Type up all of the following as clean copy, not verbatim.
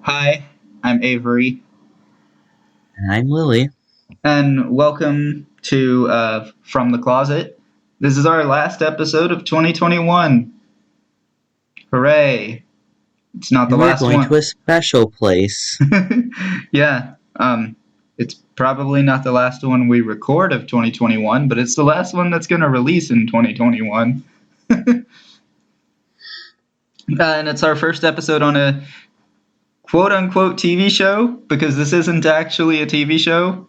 Hi, I'm Avery, And I'm Lily. and welcome to From the Closet. This is our last episode of 2021. Hooray! It's not the And we're last going to one. a special place. Yeah, it's probably not the last one we record of 2021, but it's the last one that's going to release in 2021. And it's our first episode on a quote unquote TV show, because this isn't actually a TV show,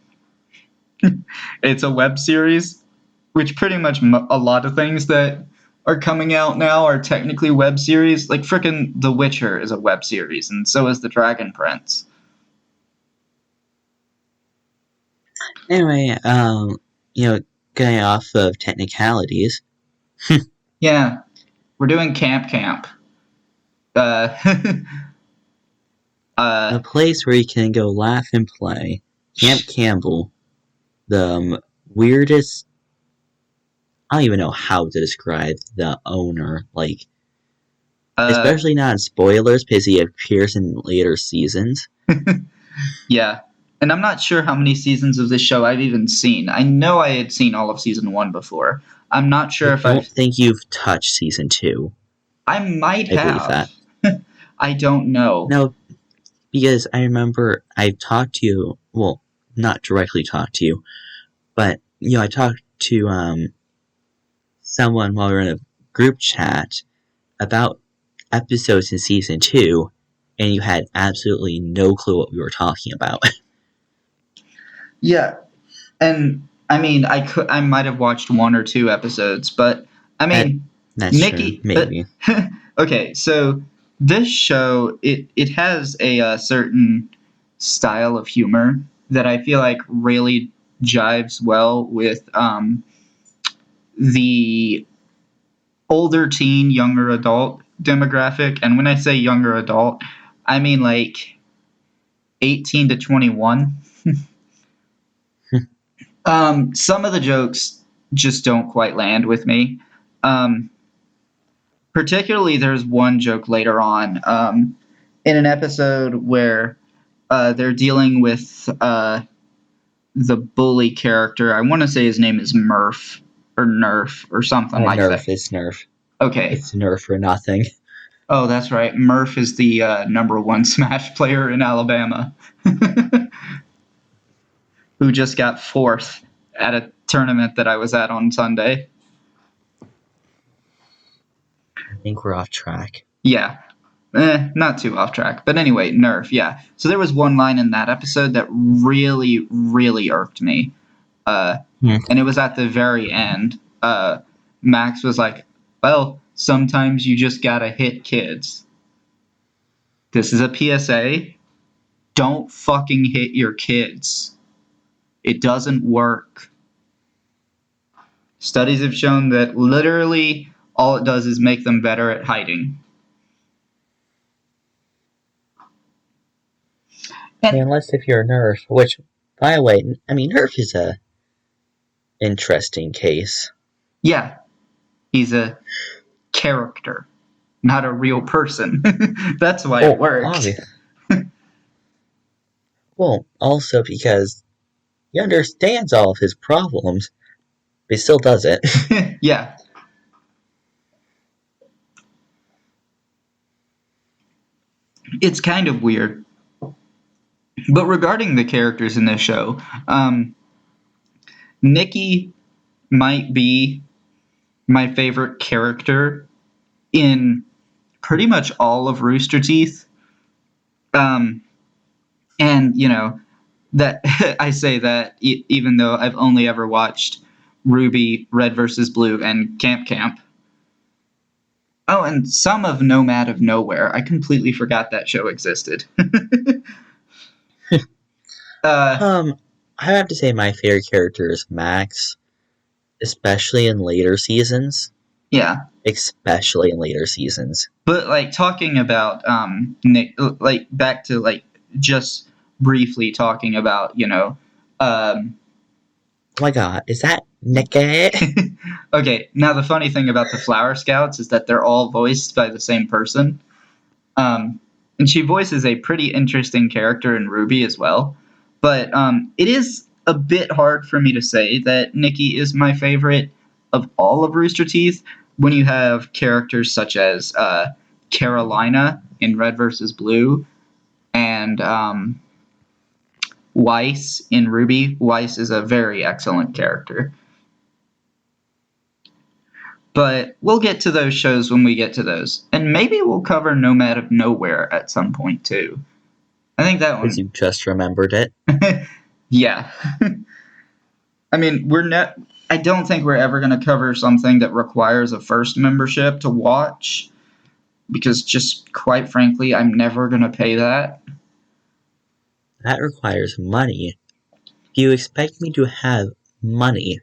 it's a web series, which pretty much a lot of things that are coming out now are technically web series. Like frickin' The Witcher is a web series, and so is The Dragon Prince. Anyway, getting off of technicalities, Yeah, we're doing Camp. Uh, a uh, place where you can go laugh and play. Camp Campbell, the weirdest. I don't even know how to describe the owner. uh, Especially not in spoilers because he appears in later seasons. yeah. And I'm not sure how many seasons of this show I've even seen. I know I had seen all of season one before. I'm not sure I if don't think you've touched season 2. I might I believe have. that. I don't know. No, because I remember I talked to you. Well, not directly talked to you, but I talked to someone while we were in a group chat about episodes in season 2, and you had absolutely no clue what we were talking about. Yeah, and I mean, I might have watched one or two episodes, but I that, mean, that's true, Nikki. maybe. Okay, so this show it has a certain style of humor that I feel like really jives well with the older teen, younger adult demographic. And when I say younger adult, I mean like 18 to 21. Some of the jokes just don't quite land with me. Um, Particularly, there's one joke later on in an episode where they're dealing with the bully character. I want to say his name is Murph or Nerf or something like that. Nerf is Nerf. Okay. It's Nerf or nothing. Oh, that's right. Murph is the number one Smash player in Alabama who just got fourth at a tournament that I was at on Sunday. I think we're off track. Yeah. Not too off track. But anyway, Nerf, yeah. So there was one line in that episode that really, really irked me. And it was at the very end. Max was like, well, sometimes you just gotta hit kids. This is a PSA. Don't fucking hit your kids. It doesn't work. Studies have shown that literally all it does is make them better at hiding. And Unless if you're a Nerf, which, by the way, I mean, Nerf is a interesting case. yeah, he's a character, not a real person. That's why it worked. Well, also because he understands all of his problems, but he still does it. Yeah. It's kind of weird. But regarding the characters in this show, Nikki might be my favorite character in pretty much all of Rooster Teeth. Um, and, that I say that even though I've only ever watched Ruby, Red versus Blue, and Camp. Oh, and some of Nomad of Nowhere. I completely forgot that show existed. uh, I have to say my favorite character is Max, especially in later seasons. yeah. Especially in later seasons. But like talking about Nick, like back to like just briefly talking about Oh my god, is that Nicky? okay, now the funny thing about the Flower Scouts is that they're all voiced by the same person. Um, and she voices a pretty interesting character in Ruby as well. But it is a bit hard for me to say that Nikki is my favorite of all of Rooster Teeth when you have characters such as Carolina in Red versus Blue and Weiss in Ruby. Weiss is a very excellent character. But we'll get to those shows when we get to those. And maybe we'll cover Nomad of Nowhere at some point too. I think that Because one. you just remembered it. Yeah. I mean, I don't think we're ever going to cover something that requires a first membership to watch because just quite frankly, I'm never going to pay that. That requires money. Do you expect me to have money?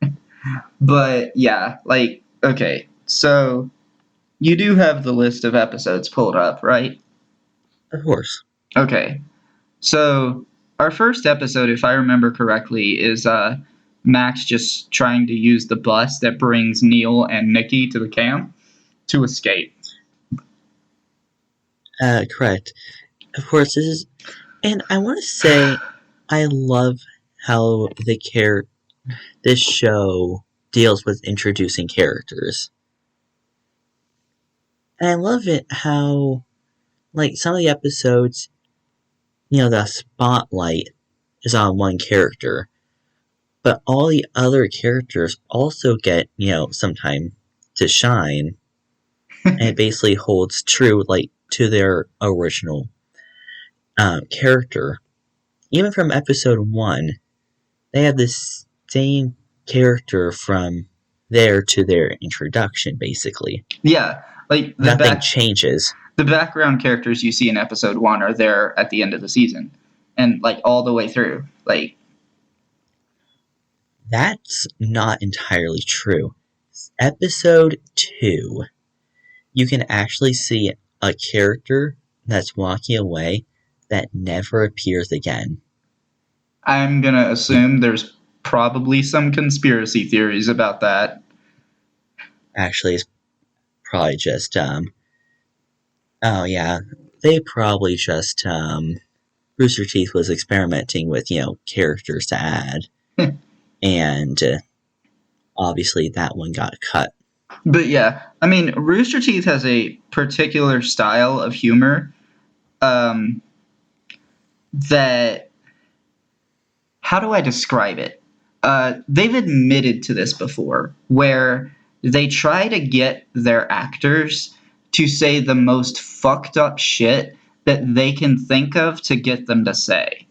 But yeah, like okay. So you do have the list of episodes pulled up, right? Of course. Okay. So our first episode, if I remember correctly, is Max just trying to use the bus that brings Neil and Nikki to the camp to escape. Correct. Of course, this is, and I want to say, I love how this show deals with introducing characters, and I love it how, like, some of the episodes, the spotlight is on one character, but all the other characters also get, some time to shine, and it basically holds true, like, to their original character. Even from episode 1, they have this same character from there to their introduction, basically. Yeah, like Nothing changes. the background characters you see in episode 1 are there at the end of the season, and like all the way through. Like that's not entirely true. Episode 2, you can actually see a character that's walking away that never appears again. I'm gonna assume there's probably some conspiracy theories about that. Actually, it's probably just oh yeah, they probably just Rooster Teeth was experimenting with characters to add, and obviously that one got cut. But yeah, I mean, Rooster Teeth has a particular style of humor um, that. How do I describe it? They've admitted to this before, where they try to get their actors to say the most fucked up shit that they can think of to get them to say.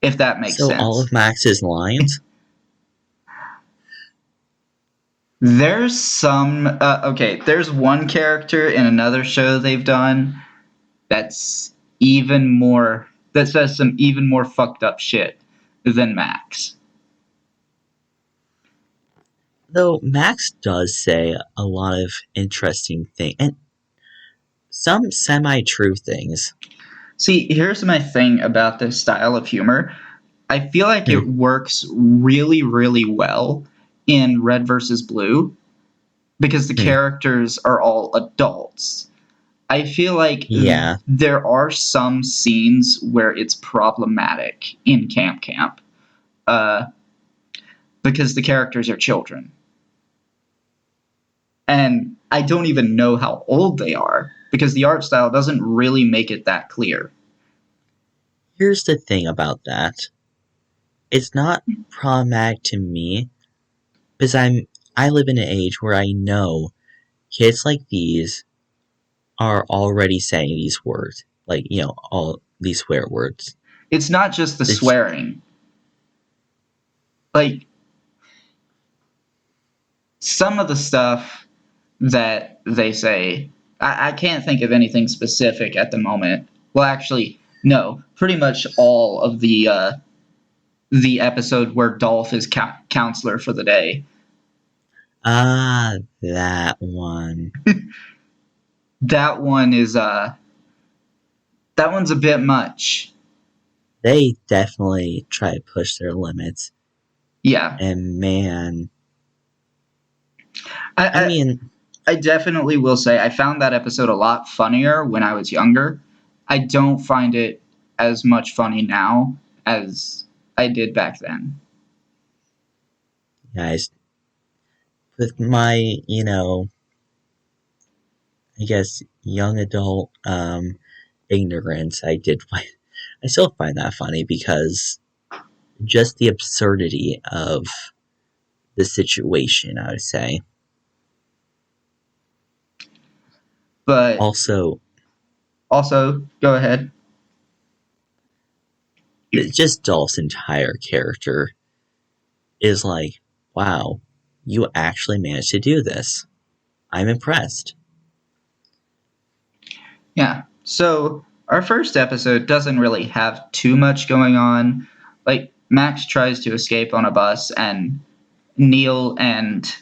If that makes So all sense. of Max's lines. There's some. Okay, there's one character in another show they've done that's even more. That says some even more fucked up shit than Max. Though Max does say a lot of interesting things, and some semi-true things. See, here's my thing about this style of humor. I feel like it works really, really well in Red versus Blue because the characters are all adults. I feel like Yeah. there are some scenes where it's problematic in Camp because the characters are children. And I don't even know how old they are because the art style doesn't really make it that clear. Here's the thing about that. It's not problematic to me because I live in an age where I know kids like these are already saying these words, like all these swear words. It's not just the swearing. Like some of the stuff that they say, I can't think of anything specific at the moment. Well, actually, no. Pretty much all of the episode where Dolph is counselor for the day. Ah, that one. That one is that one's a bit much. They definitely try to push their limits. Yeah. And man, I mean, I definitely will say I found that episode a lot funnier when I was younger. I don't find it as much funny now as I did back then. Guys, with my, I guess young adult ignorance, I still find that funny because just the absurdity of the situation, I would say. But Also, also, go ahead. just Dolph's entire character is like, wow, you actually managed to do this. I'm impressed. Yeah. So our first episode doesn't really have too much going on. Like Max tries to escape on a bus, and Neil and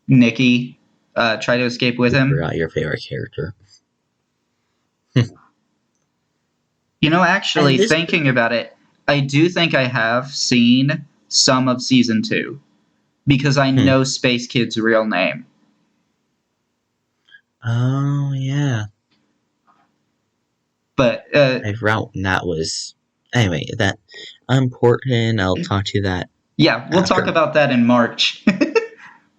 Nikki try to escape with You him. forgot your favorite character. And Actually, this, thinking about it, I do think I have seen some of season 2 because I hmm. know Space Kid's real name. Oh, yeah. But I forgot that was. Anyway, that important. I'll talk to you that yeah, we'll talk after. about that in March.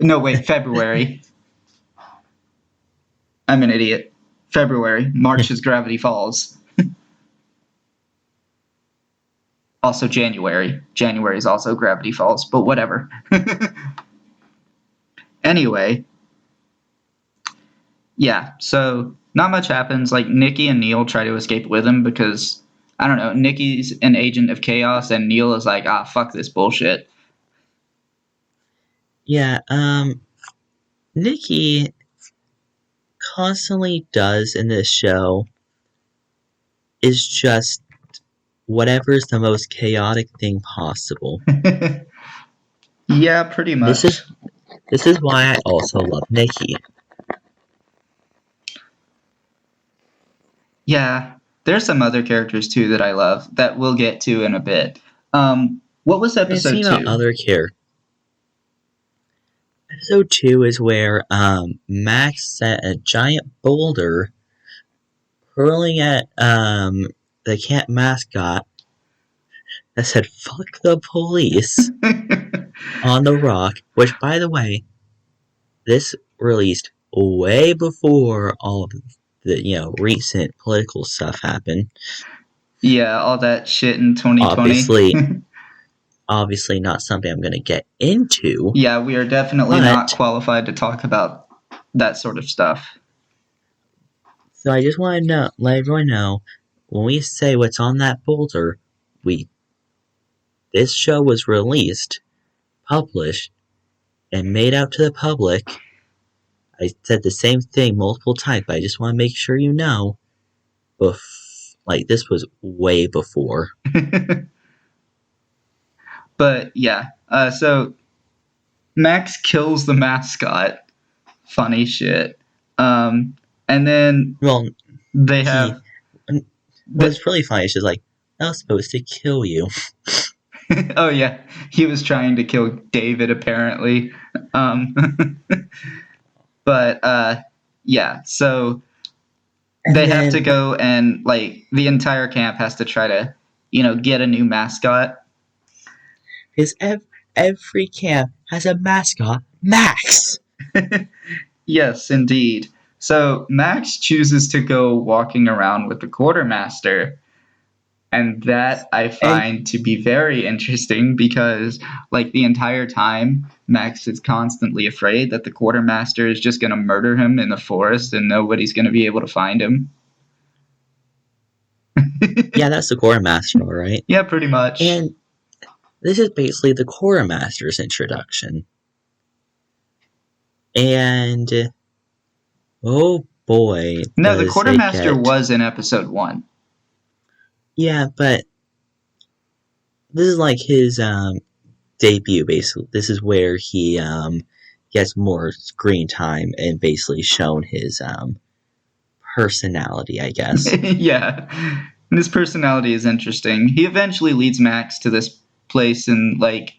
No, wait, February. I'm an idiot. February. March is Gravity Falls. Also January. January is also Gravity Falls, but whatever. Anyway, yeah, so not much happens. Like Nikki and Neil try to escape with him because I don't know, Nikki's an agent of chaos and Neil is like, fuck this bullshit. Yeah, Nikki constantly does in this show is just whatever's the most chaotic thing possible. Yeah, pretty This is much. this is why I also love Nikki. Yeah, there's some other characters too that I love that we'll get to in a bit. What was And episode seeing about 2? other characters. Episode 2 is where Max set a giant boulder hurling at the cat mascot that said "fuck the police" on the rock. Which, by the way, this released way before all of the recent political stuff happened. Yeah, all that shit in 2020. Obviously, obviously not something I'm going to get into. Yeah, we are definitely not But qualified to talk about that sort of stuff. so I just want to let everyone know when we say what's on that boulder, we this show was released, published, and made out to the public. I said the same thing multiple times, but I just want to make sure you know. Like this was way before. But yeah, so Max kills the mascot. Funny shit. And then Well, they he have what's really funny is just like I was supposed to kill you. oh yeah, he was trying to kill David apparently. Um, but yeah, so And they have to then go and like the entire camp has to try to get a new mascot. his every camp has a mascot, Max. Yes, indeed. So Max chooses to go walking around with the quartermaster. And that I And find to be very interesting because, like, the entire time, Max is constantly afraid that the quartermaster is just going to murder him in the forest and nobody's going to be able to find him. yeah, that's the quartermaster, all right. Yeah, pretty much. And this is basically the quartermaster's introduction. And oh boy, No, the does it quartermaster get. was in episode 1. Yeah, but this is like his debut, basically. This is where he gets more screen time and basically shown his personality, I guess. Yeah. And his personality is interesting. He eventually leads Max to this place in, like,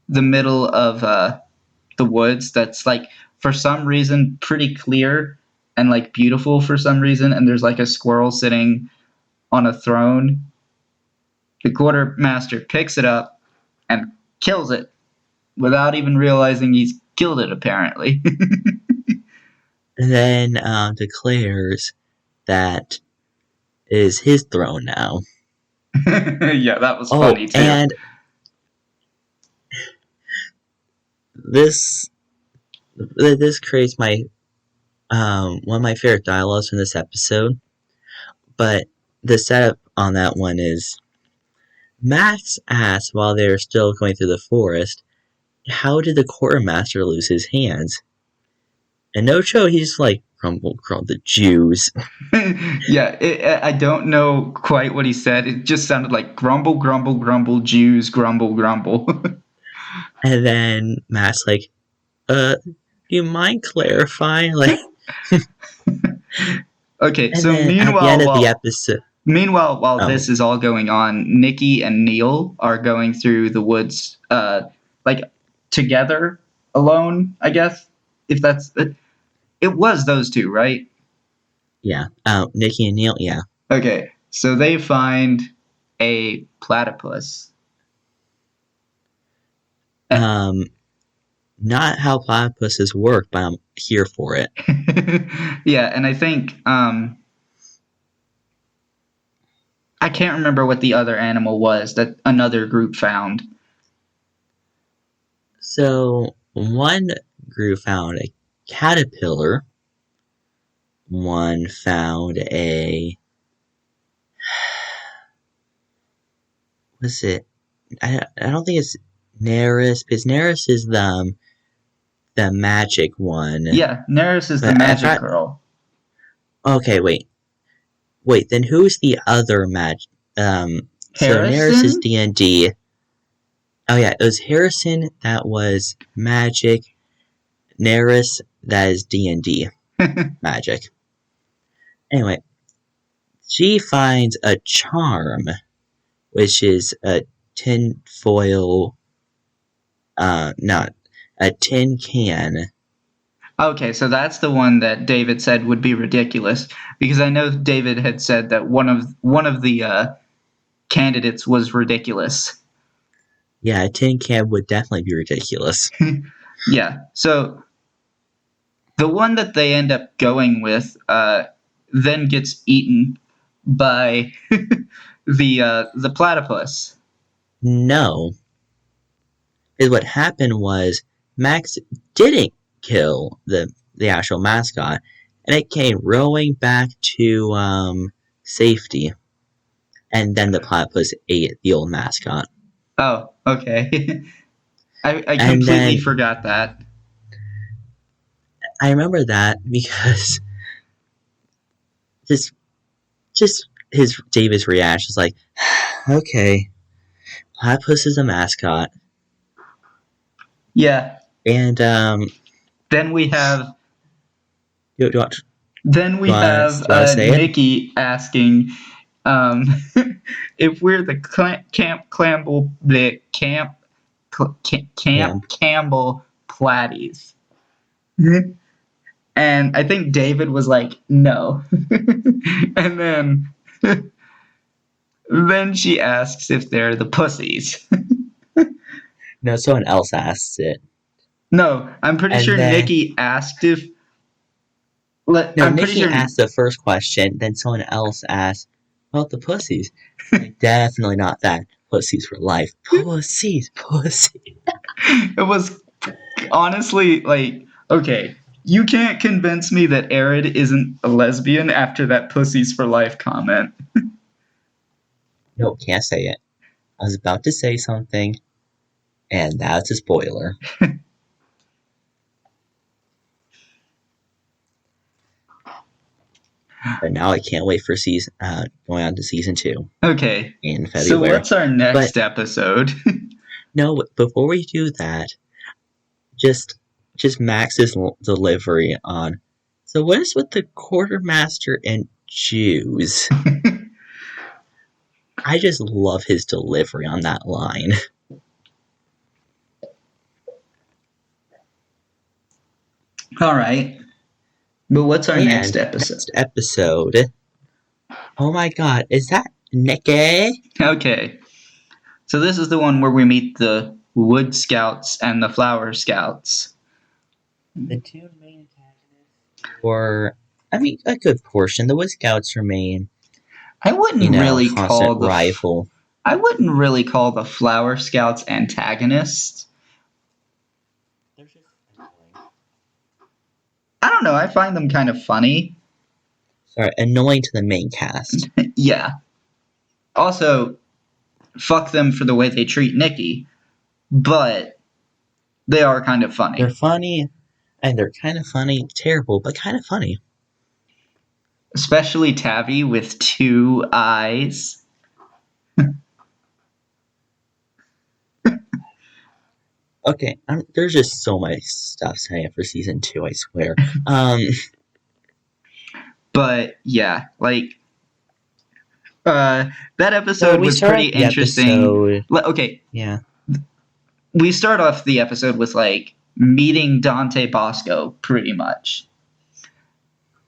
the middle of the the woods that's like for some reason pretty clear and like beautiful for some reason, and there's like a squirrel sitting on a throne. The quartermaster picks it up and kills it without even realizing he's killed it, apparently. And then declares that it is his throne now. Yeah, that was Oh, funny too. and this creates my one of my favorite dialogues from this episode. But the setup on that one is Max asks while they're still going through the forest, how did the quartermaster lose his hands? And no show, he's like, grumble, grumble, the Jews. Yeah, I don't know quite what he said. It just sounded like grumble, grumble, grumble, Jews, grumble, grumble. And then Matt's like, do you mind clarifying? Like, Okay, and so then at the end of the episode, while oh, this is all going on, Nikki and Neil are going through the woods, like together, alone. I guess if that's it, it was those two, right? yeah, Nikki and Neil, yeah. Okay, so they find a platypus. Not how platypuses work, but I'm here for it. Yeah, and I think I can't remember what the other animal was that another group found. So one group found a caterpillar. One found a what's it? I don't think it's Neris, because Neris is the magic one. Yeah, Neris is the But magic girl. Okay, wait. Then who's the other magic? So Neris is Harrison? D&D. Oh yeah, it was Harrison that was magic. Neris that is D&D magic. Anyway, she finds a charm, which is a tinfoil, not a tin can. Okay, so that's the one that David said would be ridiculous, because I know David had said that one of the candidates was ridiculous. Yeah, a tin can would definitely be ridiculous. Yeah, so the one that they end up going with then gets eaten by the platypus. No, because what happened was Max didn't kill the actual mascot, and it came rowing back to safety, and then the platypus ate the old mascot. Oh, okay. I And completely then forgot that. I remember that because just his David's reaction is like, okay, platypus is a mascot, Yeah. and Then we have you want then we have to say it? Nikki asking if we're the Camp Campbell the Camp Yeah. Campbell Platties. And I think David was like, no. And then she asks if they're the pussies. No, someone else asks it. No, I'm pretty And sure then Nikki asked if. no, I'm pretty Nikki sure. asked the first question, then someone else asked about the pussies. Like, definitely not that. Pussies for life. Pussies. It was honestly like, okay, you can't convince me that Arid isn't a lesbian after that pussies for life comment. No, can't say it. I was about to say something, and that's a spoiler. But now I can't wait for going on to season 2 Okay, in so February. what's our next episode? No, before we do that, just Max's delivery on. So what is with the quartermaster and Jews? I just love his delivery on that line. All right. But what's our next And episode? next episode. Oh my god, is that Nikki? Okay. So this is the one where we meet the Wood Scouts and the Flower Scouts. The two main antagonists. Or, I mean, a good portion. The Wood Scouts remain, I wouldn't a really constant call rival. I wouldn't really call the Flower Scouts antagonists. They're just annoying. I don't know. I find them kind of funny. Sorry, annoying to the main cast. Yeah. Also, fuck them for the way they treat Nikki, but they are kind of funny. They're funny, and they're kind of funny. Terrible, but kind of funny. Especially Tabby with 2 eyes. Okay, there's just so much stuff saying for season 2, I swear. But yeah, like that So episode we was start pretty off the interesting. episode. Okay, Yeah. we start off the episode with like meeting Dante Bosco pretty much.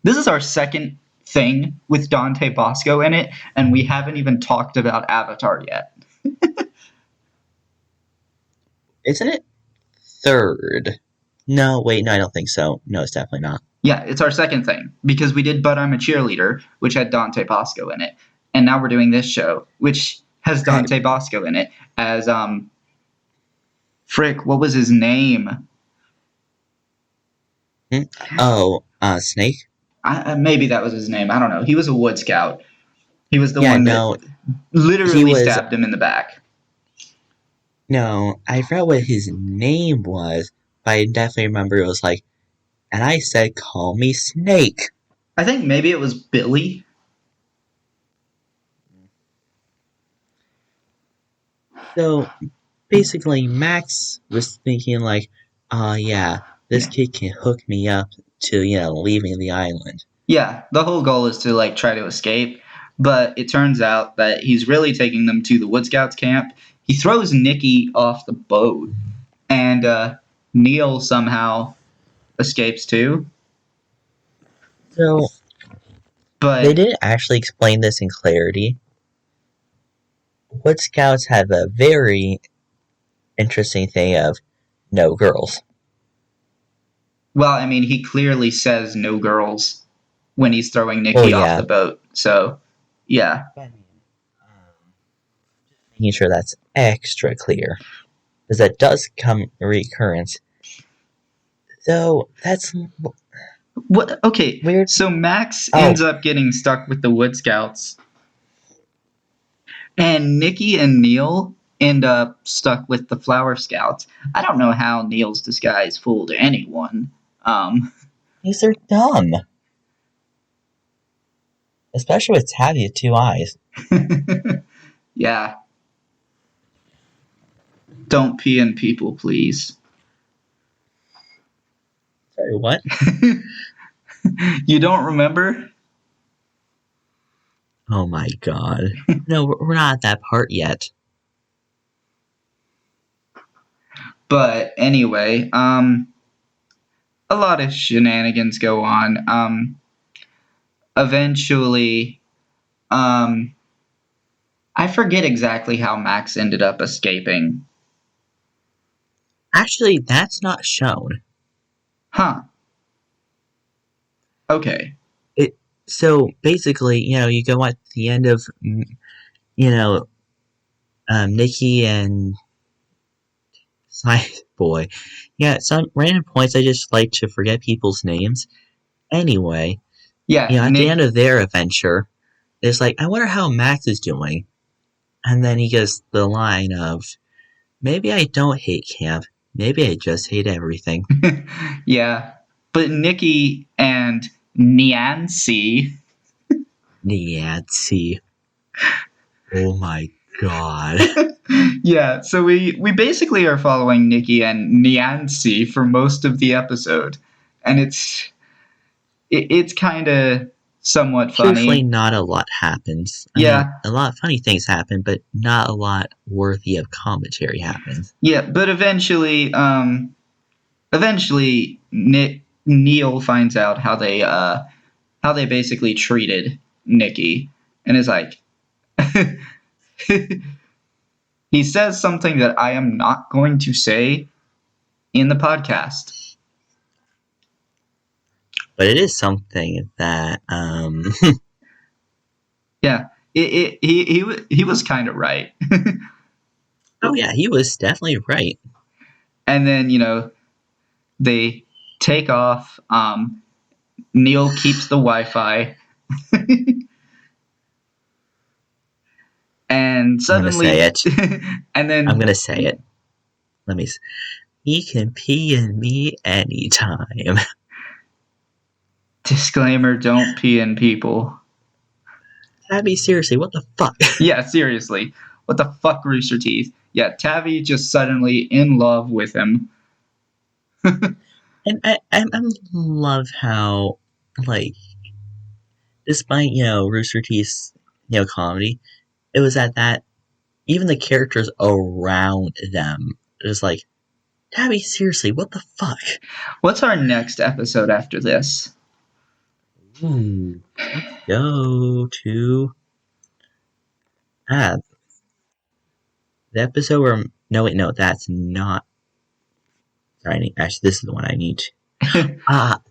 This is our second thing with Dante Bosco in it, and we haven't even talked about Avatar yet. Isn't it third? No, wait, no, I don't think so. No, it's definitely not. Yeah, it's our second thing because we did But I'm a Cheerleader, which had Dante Bosco in it, and now we're doing this show, which has Dante Bosco in it as frick, what was his name? Oh, Snake? Maybe that was his name. I don't know. He was a Wood Scout. He was the Yeah, one no, that he literally was. stabbed him in the back. No, I forgot what his name was, but I definitely remember it was like, and I said, call me Snake. I think maybe it was Billy. So basically, Max was thinking like, yeah, this kid can hook me up to, leaving the island. Yeah, the whole goal is to like try to escape, but it turns out that he's really taking them to the Wood Scouts camp. He throws Nikki off the boat, and Neil somehow escapes too. So they But didn't actually explain this in clarity. Wood Scouts have a very interesting thing of no girls. well, I mean, he clearly says no girls when he's throwing Oh Nikki off yeah, the boat. So, yeah. making sure that's extra clear, because that does come recurrence. So that's What? Okay, weird. so Max Oh, ends up getting stuck with the Wood Scouts, and Nikki and Neil end up stuck with the Flower Scouts. I don't know how Neil's disguise fooled anyone. these are dumb. Especially with Tabby with 2 eyes. Yeah. Don't pee in people, please. Sorry, what? You don't remember? Oh my god. No, we're not at that part yet. But anyway, a lot of shenanigans go on. Eventually, I forget exactly how Max ended up escaping. Actually, that's not shown. Huh. Okay. So basically, you go at the end of, Nikki and Science Boy. Yeah, some random points I just like to forget people's names. Anyway, Yeah, at the Nick. end of their adventure, it's like, I wonder how Max is doing. And then he gets the line of, maybe I don't hate camp. Maybe I just hate everything. Yeah. But Nikki and Nancy. Nancy. Oh my god. Yeah, so we basically are following Nikki and Nancy for most of the episode. And it's kind of somewhat Truthfully, funny. not a lot happens. I mean, Yeah. a lot of funny things happen, but not a lot worthy of commentary happens. Yeah, but eventually Neil finds out how they basically treated Nikki, and is like, he says something that I am not going to say in the podcast. But it is something that Yeah, he was kind of right. oh yeah, he was definitely right. And then they take off. Neil keeps the Wi-Fi, and I'm gonna say suddenly, it. and I'm then gonna say it. Let me. He can pee in me anytime. disclaimer: don't pee in people. Tabby, seriously, what the fuck? Yeah, seriously, what the fuck, Rooster Teeth? Yeah, Tavi just suddenly in love with him. And I love how, like, despite Rooster Teeth's comedy, it was at that even the characters around them is like, Tabby, seriously, what the fuck? What's our next episode after this? Ooh, let's go to the episode where no, that's not. Sorry, actually, this is the one I need.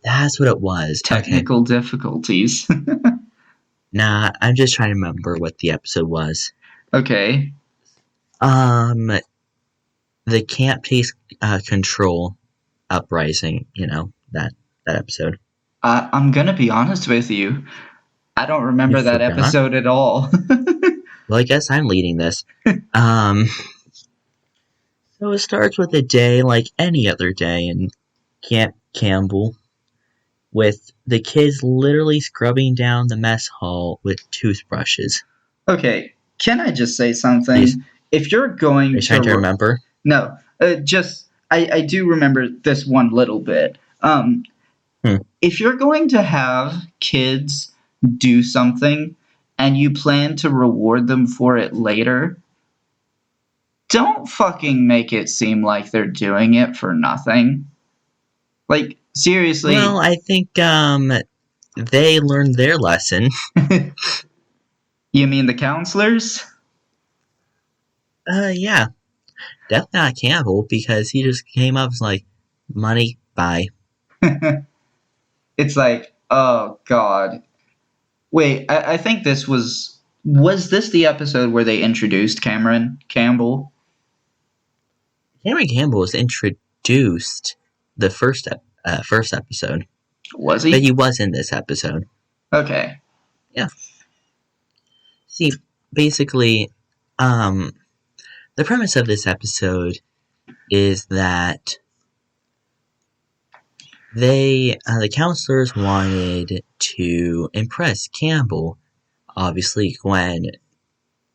That's what it was. Technical difficulties. Nah, I'm just trying to remember what the episode was. Okay. The camp takes control uprising. That episode. I'm gonna be honest with you. I don't You remember that forgot? episode at all. Well, I guess I'm leading this. So it starts with a day like any other day in Camp Campbell, with the kids literally scrubbing down the mess hall with toothbrushes. Okay, can I just say Please, something? If you're are going you trying to to remember? no, just I do remember this one little bit. Hmm. If you're going to have kids do something and you plan to reward them for it later, don't fucking make it seem like they're doing it for nothing. Like, Well, seriously. I think they learned their lesson. You mean the counselors? Yeah, definitely not Campbell because he just came up as like, money, bye. It's like, oh god. Wait, I think this was this the episode where they introduced Cameron Campbell? Cameron Campbell was introduced the first episode, Was but he? he was in this episode. Okay. Yeah. See, basically, um, the premise of this episode is that the counselors wanted to impress Campbell. Obviously, Gwen,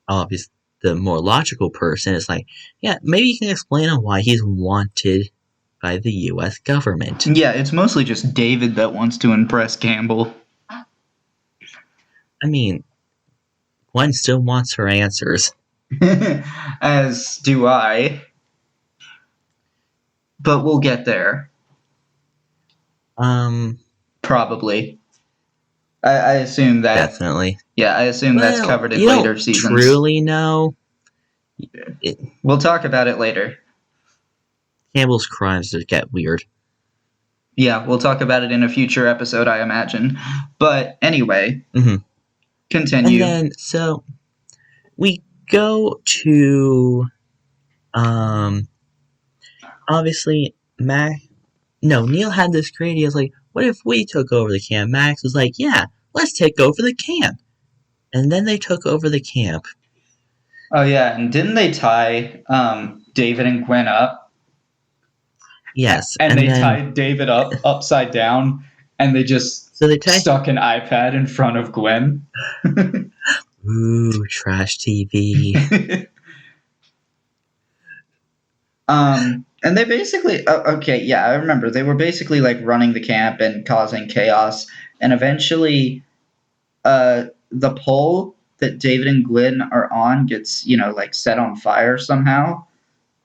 obviously the more logical person, is like, yeah, maybe you can explain on why he's wanted by the U.S. government. Yeah, it's mostly just David that wants to impress Campbell. I mean, Gwen still wants her answers. As do I. But we'll get there. Um, Probably. I assume that. Definitely. Yeah, I assume that's Well, covered in you don't later seasons. truly know. We'll talk about it later. Campbell's crimes just get weird. Yeah, we'll talk about it in a future episode, I imagine. But anyway, continue. And then, so, we go to, obviously, Neil had this great idea. It's like, what if we took over the camp? Max was like, yeah, let's take over the camp. And then they took over the camp. Oh yeah, and didn't they tie David and Gwen up? Yes, And they then, tied David up upside down, and they just so they stuck an iPad in front of Gwen. Ooh, trash TV. And they basically okay, yeah, I remember they were basically like running the camp and causing chaos, and eventually, the pole that David and Gwen are on gets like set on fire somehow.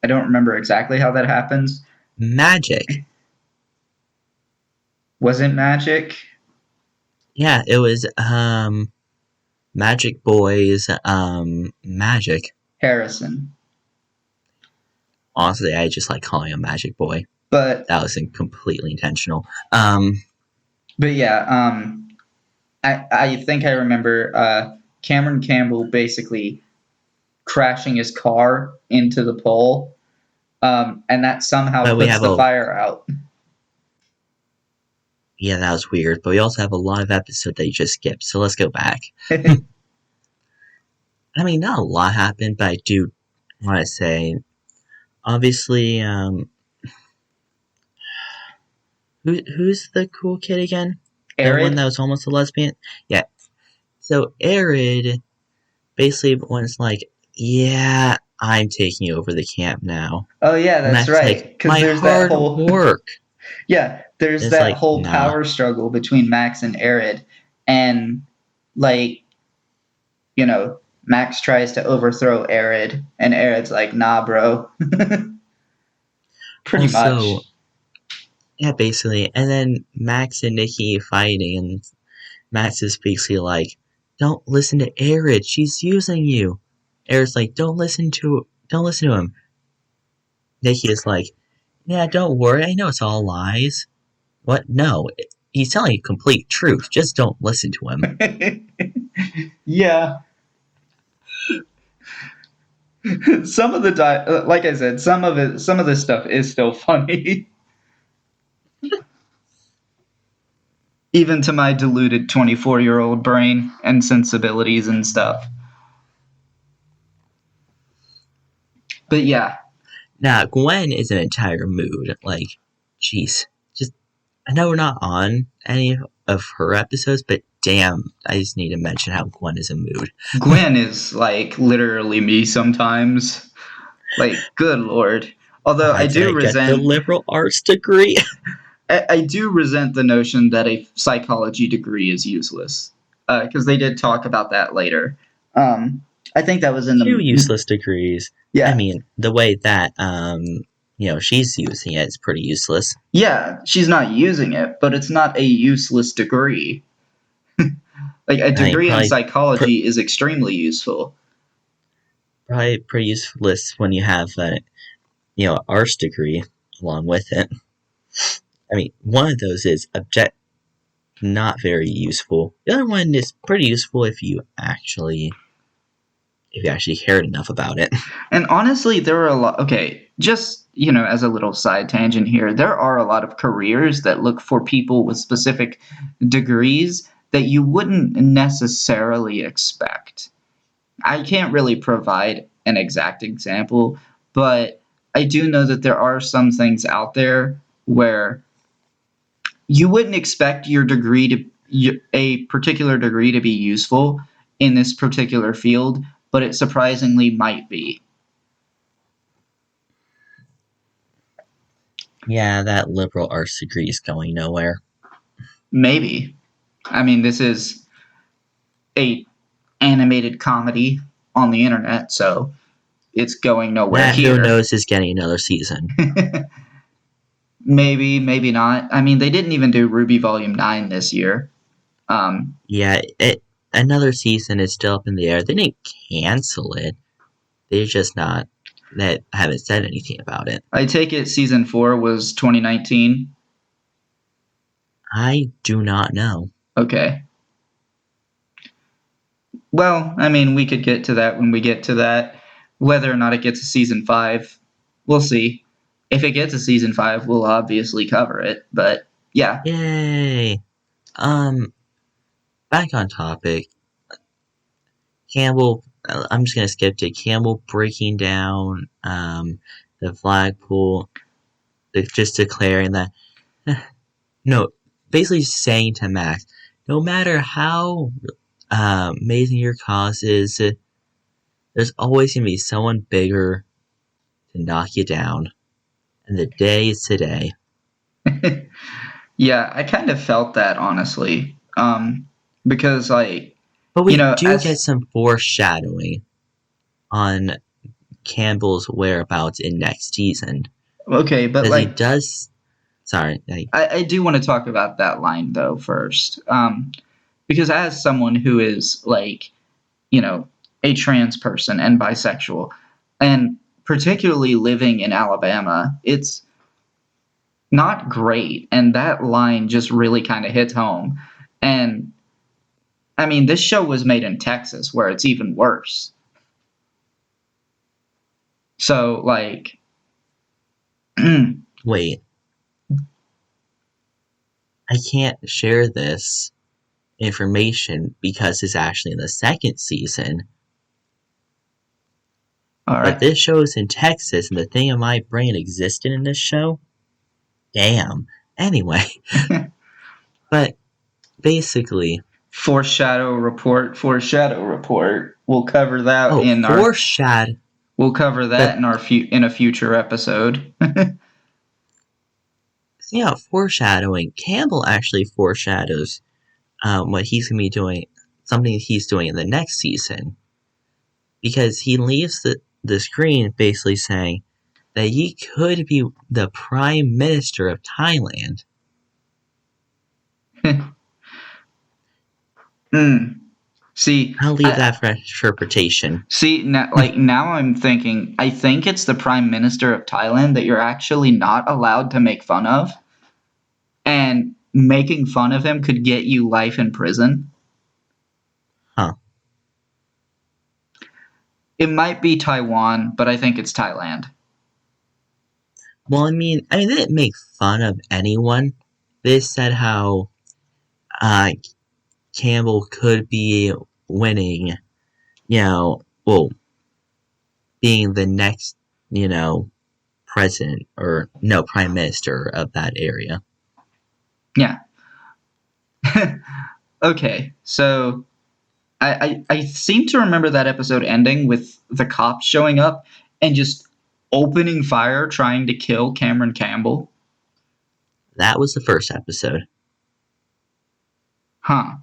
I don't remember exactly how that happens. Magic. Was it Magic? Yeah, it was Magic Boy's Magic. Harrison. Honestly, I just like calling him Magic Boy. But That was completely intentional. but yeah, I think I remember Cameron Campbell basically crashing his car into the pole, and that somehow But we puts have the a fire out. yeah, that was weird. But we also have a lot of episodes that you just skipped. So let's go back. I mean, not a lot happened, but I do want to say, obviously, who's the cool kid again? The one that Arid? was almost a lesbian? Yeah. So Arid basically was like, yeah, I'm taking over the camp now. Oh yeah, And that's Mac's right. like, Because my there's that hard whole work. yeah, there's It's that like, whole nah. power struggle between Max and Arid, and like Max tries to overthrow Arid, and Arid's like, nah, bro. Pretty Also, much. yeah, basically. And then Max and Nikki fighting, and Max is basically like, don't listen to Arid. She's using you. Arid's like, don't listen to him. Nikki is like, yeah, don't worry. I know it's all lies. What? No. He's telling you complete truth. Just don't listen to him. Yeah. Some of the like I said, some of this stuff is still funny, even to my deluded 24-year-old brain and sensibilities and stuff. But yeah, Now, Gwen is an entire mood. Like, jeez. Just, I know we're not on any of her episodes, but damn, I just need to mention how Gwen is a mood. Gwen is like literally me sometimes. Like, good lord. Although Why did I get the liberal arts degree? I do resent the notion that a psychology degree is useless, because they did talk about that later. I think that was in Two the useless degrees. I yeah. mean, the way that, she's using it is pretty useless. Yeah, she's not using it, but it's not a useless degree. Like a I mean, degree in psychology is extremely useful. probably pretty useless when you have arts degree along with it. I mean, one of those is not very useful. The other one is pretty useful if you actually cared enough about it. And honestly, there are a lot. Okay, just as a little side tangent here, there are a lot of careers that look for people with specific degrees that you wouldn't necessarily expect. I can't really provide an exact example, but I do know that there are some things out there where you wouldn't expect a particular degree to be useful in this particular field, but it surprisingly might be. Yeah, that liberal arts degree is going nowhere. Maybe. I mean, this is a animated comedy on the internet, so it's going nowhere That, who here. knows, is getting another season. Maybe, maybe not. I mean, they didn't even do Ruby Volume 9 this year. Yeah, another season is still up in the air. They didn't cancel it. They're just not. They haven't said anything about it. I take it season 4 was 2019. I do not know. Okay. Well, I mean, we could get to that when we get to that. Whether or not it gets a season 5, we'll see. If it gets a season 5, we'll obviously cover it. But yeah. Yay! Back on topic. Campbell, I'm just gonna skip to Campbell breaking down the flagpole, just declaring that no, basically saying to Max, no matter how amazing your cause is, there's always gonna be someone bigger to knock you down, and the day is today. Yeah, I kind of felt that, honestly. Because, like, But we do get as some foreshadowing on Campbell's whereabouts in next season. okay, but Because he like, does Sorry. I do want to talk about that line though first, because as someone who is like, you know, a trans person and bisexual, and particularly living in Alabama, it's not great, and that line just really kind of hits home. And I mean, this show was made in Texas, where it's even worse. So like, Wait, I can't share this information because it's actually in the second season. all But right. this show is in Texas, and the thing in my brain existed in this show? Damn. Anyway, but basically, Foreshadow report. Foreshadow report. We'll cover that oh, in our. foreshadow. We'll cover that But in in a future episode. yeah, foreshadowing. Campbell actually foreshadows what he's gonna be doing, something he's doing in the next season, because he leaves the screen basically saying that he could be the prime minister of Thailand. mm. See, I'll leave that for interpretation. see now, like now I'm thinking. I think it's the Prime Minister of Thailand that you're actually not allowed to make fun of, and making fun of him could get you life in prison. Huh. It might be Taiwan, but I think it's Thailand. Well, I mean, they didn't make fun of anyone. They said how uh, Campbell could be winning, well, being the next, president or no, prime minister of that area. Yeah. Okay, so I seem to remember that episode ending with the cops showing up and just opening fire trying to kill Cameron Campbell. That was the first episode. Huh.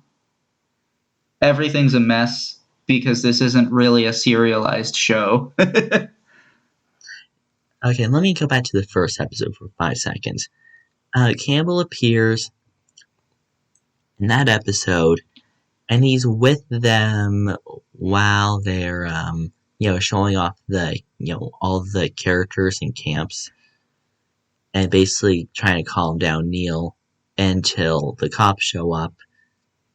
Everything's a mess because this isn't really a serialized show. Okay, let me go back to the first episode for 5 seconds. Campbell appears in that episode, and he's with them while they're, showing off all the characters and camps, and basically trying to calm down Neil until the cops show up,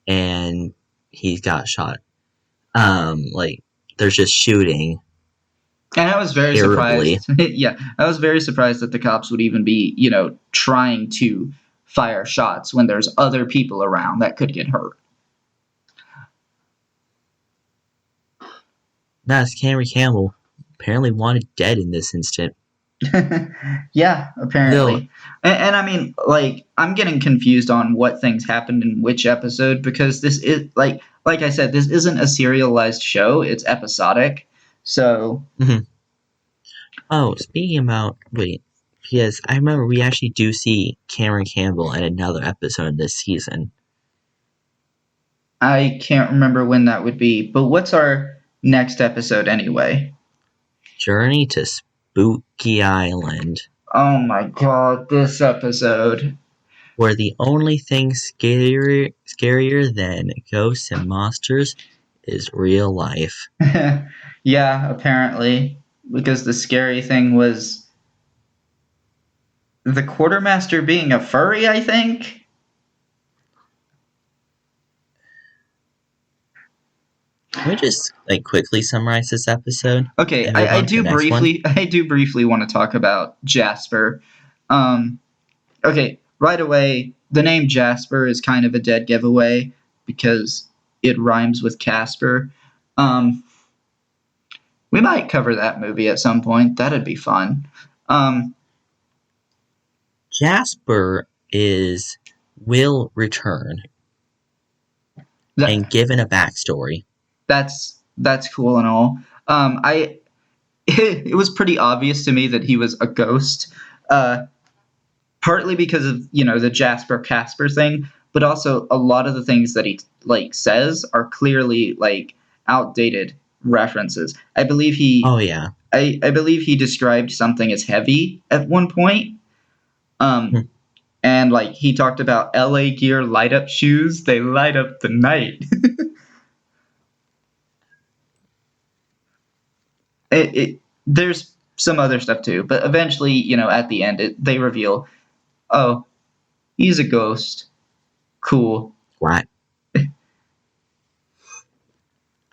and he got shot. There's just shooting. And I was very terribly. surprised. Yeah, I was very surprised that the cops would even be, trying to fire shots when there's other people around that could get hurt. That's Cameron Campbell, apparently wanted dead in this instant. Yeah, Though, apparently. And I mean, like, I'm getting confused on what things happened in which episode because this is like I said, this isn't a serialized show, it's episodic. So, oh, speaking about, wait, because I remember we actually do see Cameron Campbell in another episode this season. I can't remember when that would be, but what's our next episode anyway? Journey to Spooky Island. Oh my god, this episode. Where the only thing scarier than ghosts and monsters is real life. Yeah, apparently. Because the scary thing was the quartermaster being a furry, I think? Can we just quickly summarize this episode? Okay, And move I on to do the next one? briefly want to talk about Jasper. Okay, right away, the name Jasper is kind of a dead giveaway because it rhymes with Casper. We might cover that movie at some point. That'd be fun. Jasper will return and given a backstory. That's cool and all. It was pretty obvious to me that he was a ghost, partly because of the Jasper Casper thing, but also a lot of the things that he says are clearly outdated references. I believe he. Oh yeah. I believe he described something as heavy at one point. And like he talked about LA Gear light up shoes, they light up the night. There's some other stuff too, but eventually, at the end, they reveal, oh, he's a ghost. Cool. Right.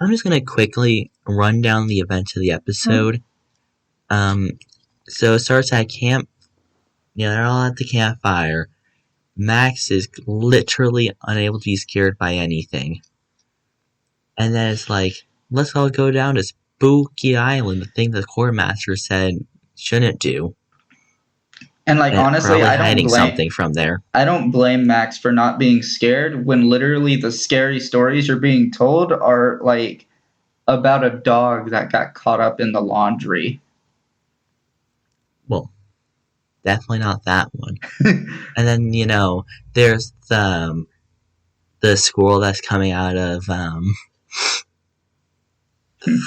I'm just gonna quickly run down the events of the episode. So it starts at camp. They're all at the campfire. Max is literally unable to be scared by anything. And then it's like, let's all go down to Spooky Island, the thing the Quartermaster said shouldn't do. And like, And honestly, probably hiding something from there. I don't blame Max for not being scared when literally the scary stories you're being told are like about a dog that got caught up in the laundry. Well, definitely not that one. And then, there's the squirrel that's coming out of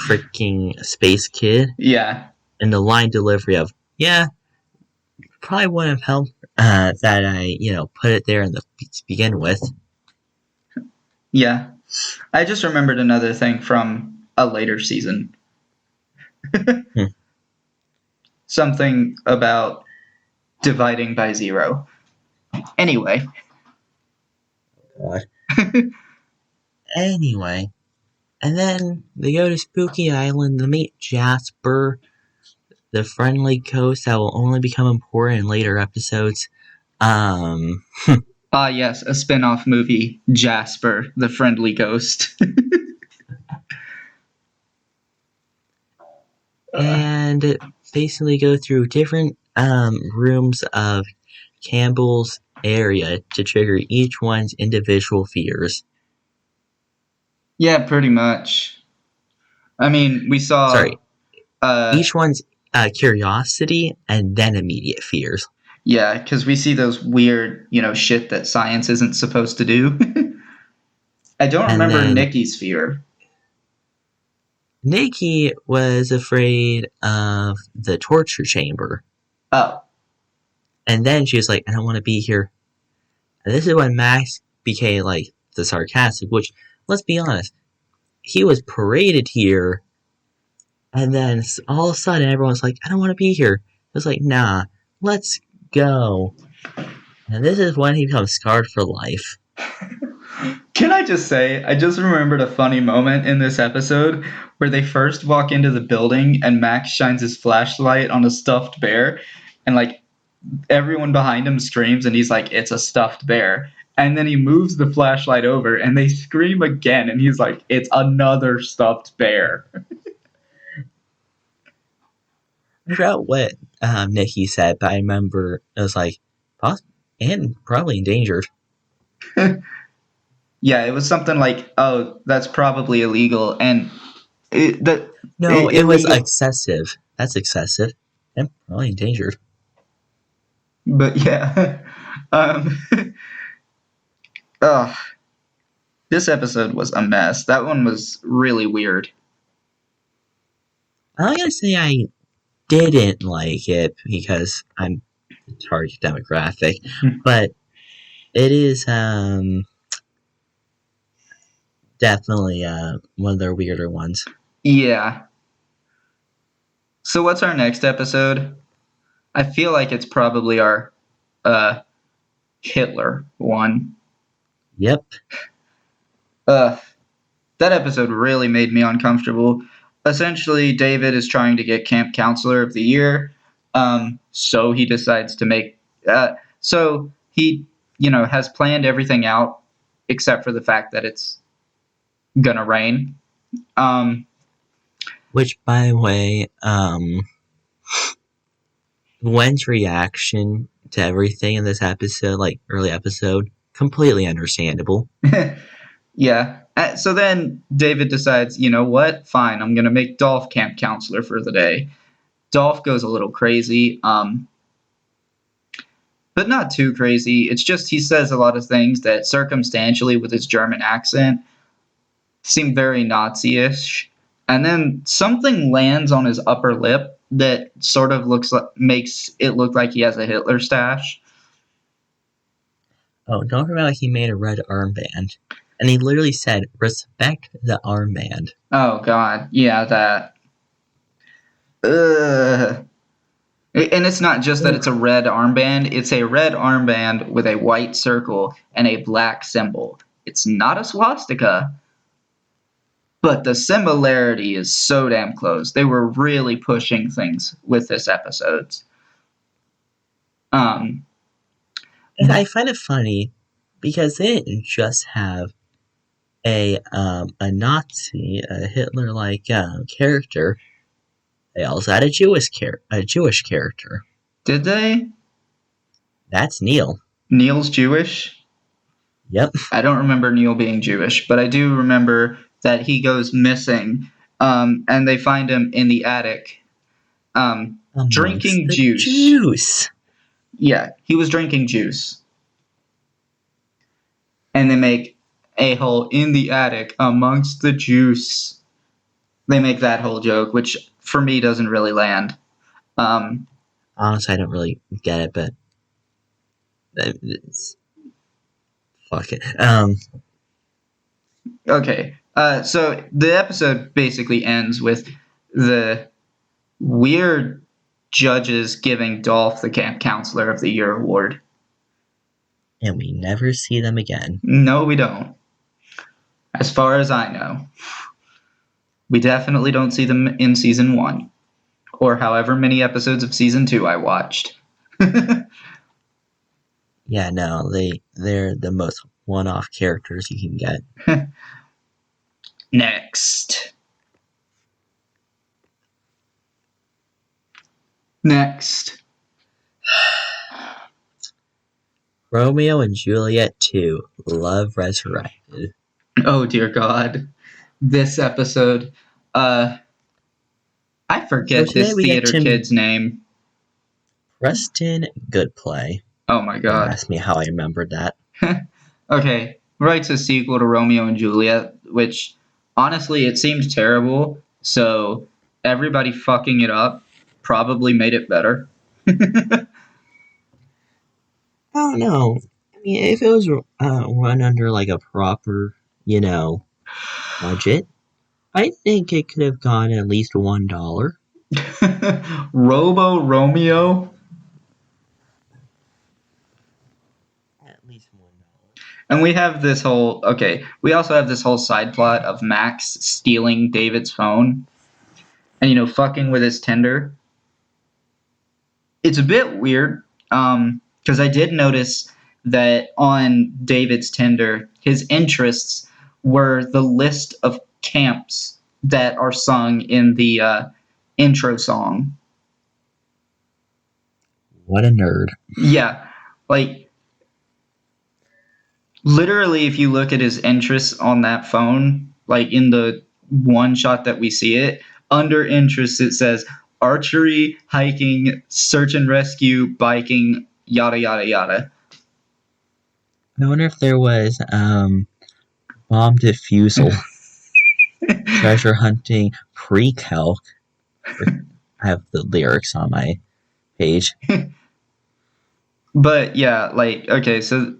freaking Space Kid. Yeah. And the line delivery of, yeah, probably wouldn't have helped that I, put it there to begin with. Yeah. I just remembered another thing from a later season. Something about dividing by 0. Anyway. God. Anyway. And then they go to Spooky Island to meet Jasper, the friendly ghost that will only become important in later episodes. Yes, a spin-off movie, Jasper, the friendly ghost. And basically go through different rooms of Campbell's area to trigger each one's individual fears. Yeah, pretty much. I mean, we saw... Sorry. Each one's curiosity and then immediate fears. Yeah, because we see those weird, shit that science isn't supposed to do. I don't remember Nikki's fear. Nikki was afraid of the torture chamber. Oh. And then she was like, I don't want to be here. And this is when Max became like the sarcastic, which, let's be honest, he was paraded here. And then all of a sudden everyone's like, I don't want to be here. It was like, nah, let's go. And this is when he becomes scarred for life. Can I just say, I just remembered a funny moment in this episode where they first walk into the building and Max shines his flashlight on a stuffed bear and like everyone behind him screams and he's like, it's a stuffed bear. And then he moves the flashlight over and they scream again and he's like, it's another stuffed bear. I forgot what Nikki said, but I remember it was like, and probably endangered. Yeah, it was something like, oh, that's probably illegal. And it was excessive. That's excessive. And probably endangered. But yeah. This episode was a mess. That one was really weird. I'm going to say I didn't like it because I'm the target demographic. But it is definitely one of their weirder ones. Yeah. So what's our next episode? I feel like it's probably our Hitler one. Yep. That episode really made me uncomfortable. Essentially, David is trying to get Camp Counselor of the Year. So he decides to make... so he, has planned everything out except for the fact that it's gonna rain. Which, by the way, Gwen's reaction to everything in this episode, like early episode, completely understandable. Yeah. So then David decides, you know what? Fine, I'm going to make Dolph camp counselor for the day. Dolph goes a little crazy, but not too crazy. It's just he says a lot of things that circumstantially with his German accent seem very Nazi-ish. And then something lands on his upper lip that sort of makes it look like he has a Hitler stash. Oh, don't forget he made a red armband. And he literally said, respect the armband. Oh God, yeah, that. Ugh. And it's not just that it's a red armband, it's a red armband with a white circle and a black symbol. It's not a swastika, but the similarity is so damn close. They were really pushing things with this episode. Um, And I find it funny because they didn't just have a Nazi, a Hitler-like character. They also had a Jewish character. did they? That's Neil. Neil's Jewish? Yep. I don't remember Neil being Jewish, but I do remember that he goes missing, and they find him in the attic, drinking the juice. Juice. Yeah, he was drinking juice. And they make a hole in the attic amongst the juice. They make that whole joke, which for me doesn't really land. Honestly, I don't really get it, but fuck it. Okay, so the episode basically ends with the weird judges giving Dolph the Camp Counselor of the Year award. And we never see them again. No, we don't. As far as I know. We definitely don't see them in season 1. Or however many episodes of season 2 I watched. Yeah, no, they're the most one-off characters you can get. Next. Romeo and Juliet 2, Love Resurrected. Oh dear God. This episode. I forget today this we get theater kid's name. Preston Goodplay. Oh my God. Don't ask me how I remembered that. Okay. Writes a sequel to Romeo and Juliet, which honestly it seemed terrible. So everybody fucking it up probably made it better. I don't know. I mean, if it was run under like a proper, budget, I think it could have gone at least $1. Robo Romeo. At least $1. And we have this whole we also have this whole side plot of Max stealing David's phone and fucking with his Tinder. It's a bit weird because I did notice that on David's Tinder, his interests were the list of camps that are sung in the intro song. What a nerd. Yeah, like literally if you look at his interests on that phone, like in the one shot that we see it, under interests it says archery, hiking, search and rescue, biking, yada yada yada. I wonder if there was bomb defusal, treasure hunting, pre-calc. I have the lyrics on my page. But yeah, so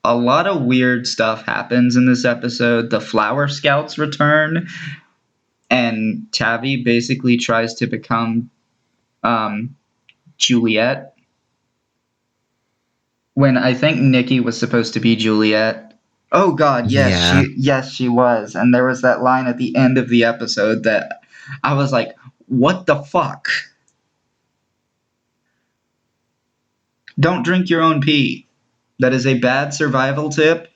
a lot of weird stuff happens in this episode. The Flower Scouts return, and Tavi basically tries to become Juliet, when I think Nikki was supposed to be Juliet. Oh God, yes, she was. And there was that line at the end of the episode that I was like, what the fuck? Don't drink your own pee. That is a bad survival tip.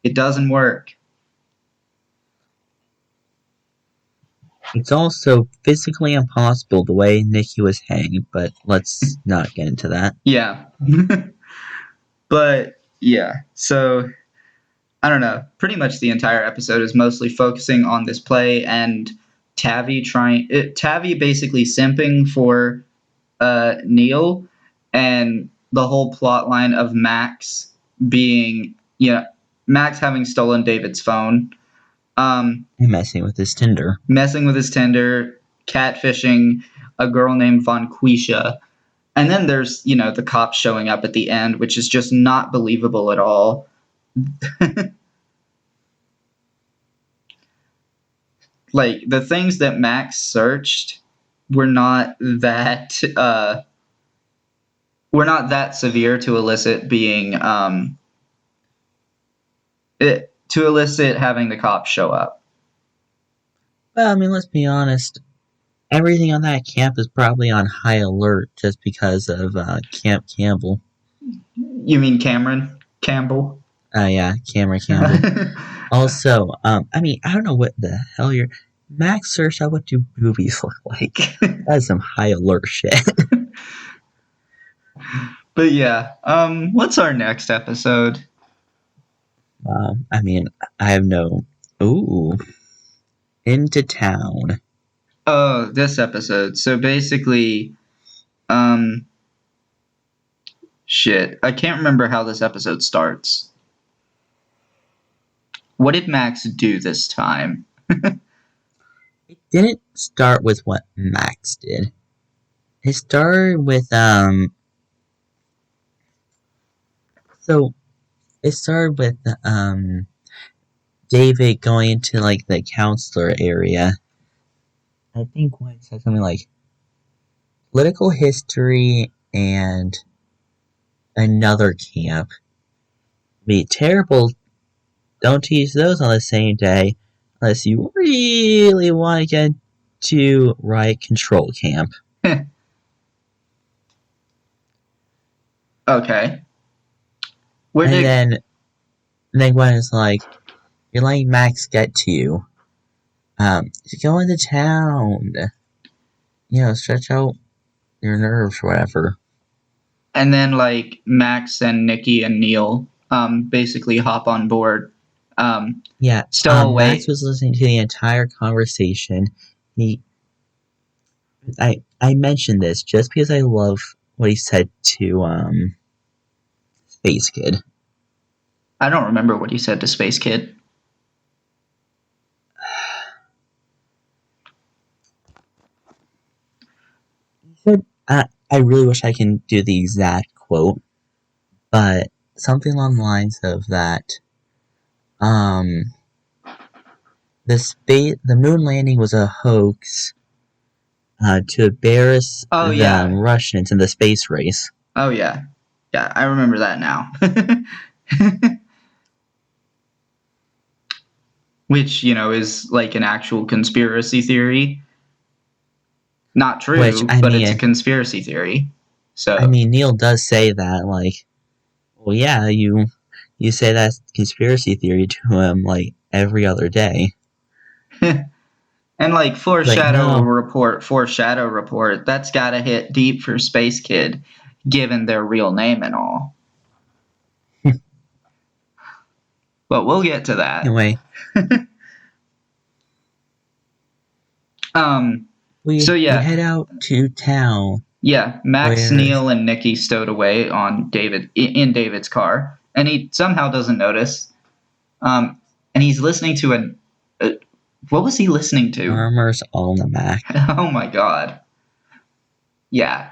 It doesn't work. It's also physically impossible the way Nikki was hanged, but let's not get into that. Yeah. But, yeah. So, I don't know. Pretty much the entire episode is mostly focusing on this play and Tavi basically simping for Neil, and the whole plot line of Max being, Max having stolen David's phone. And messing with his Tinder. Catfishing a girl named Von Quisha, And then there's, the cops showing up at the end, which is just not believable at all. Like, the things that Max searched were not that severe to elicit to elicit having the cops show up. Well, I mean, let's be honest. Everything on that camp is probably on high alert just because of Camp Campbell. You mean Cameron Campbell? Yeah, Cameron Campbell. Also, I mean, I don't know what the hell you're. Max searched out what do boobies look like. That's some high alert shit. But yeah, what's our next episode? I mean, I have no. Ooh. Into town. Oh, this episode. So basically, shit. I can't remember how this episode starts. What did Max do this time? It didn't start with what Max did. It started with, So, it started with, David going into, like, the counselor area. I think one said something like political history and another camp. Be terrible. Don't teach those on the same day unless you really want to get to riot control camp. Okay. Then Gwen is like, you're letting Max get to you. Go into town. Stretch out your nerves or whatever. And then, like, Max and Nikki and Neil basically hop on board. Stowaway. Max was listening to the entire conversation. I mentioned this just because I love what he said to Space Kid. I don't remember what he said to Space Kid. He said, I really wish I can do the exact quote, but something along the lines of that, the moon landing was a hoax to embarrass the Russians in the space race. Oh, yeah. Yeah, I remember that now. Which, is like an actual conspiracy theory. Not true, but it's a conspiracy theory. So I mean, Neil does say that, like, well, yeah, you say that's conspiracy theory to him, like, every other day. And, like, foreshadow report, that's gotta hit deep for Space Kid, given their real name and all. But we'll get to that. Anyway. We head out to town. Yeah, Max, Neil, and Nikki stowed away in David's car, and he somehow doesn't notice. And he's listening to what was he listening to? Farmer's Almanac. Oh my god. Yeah.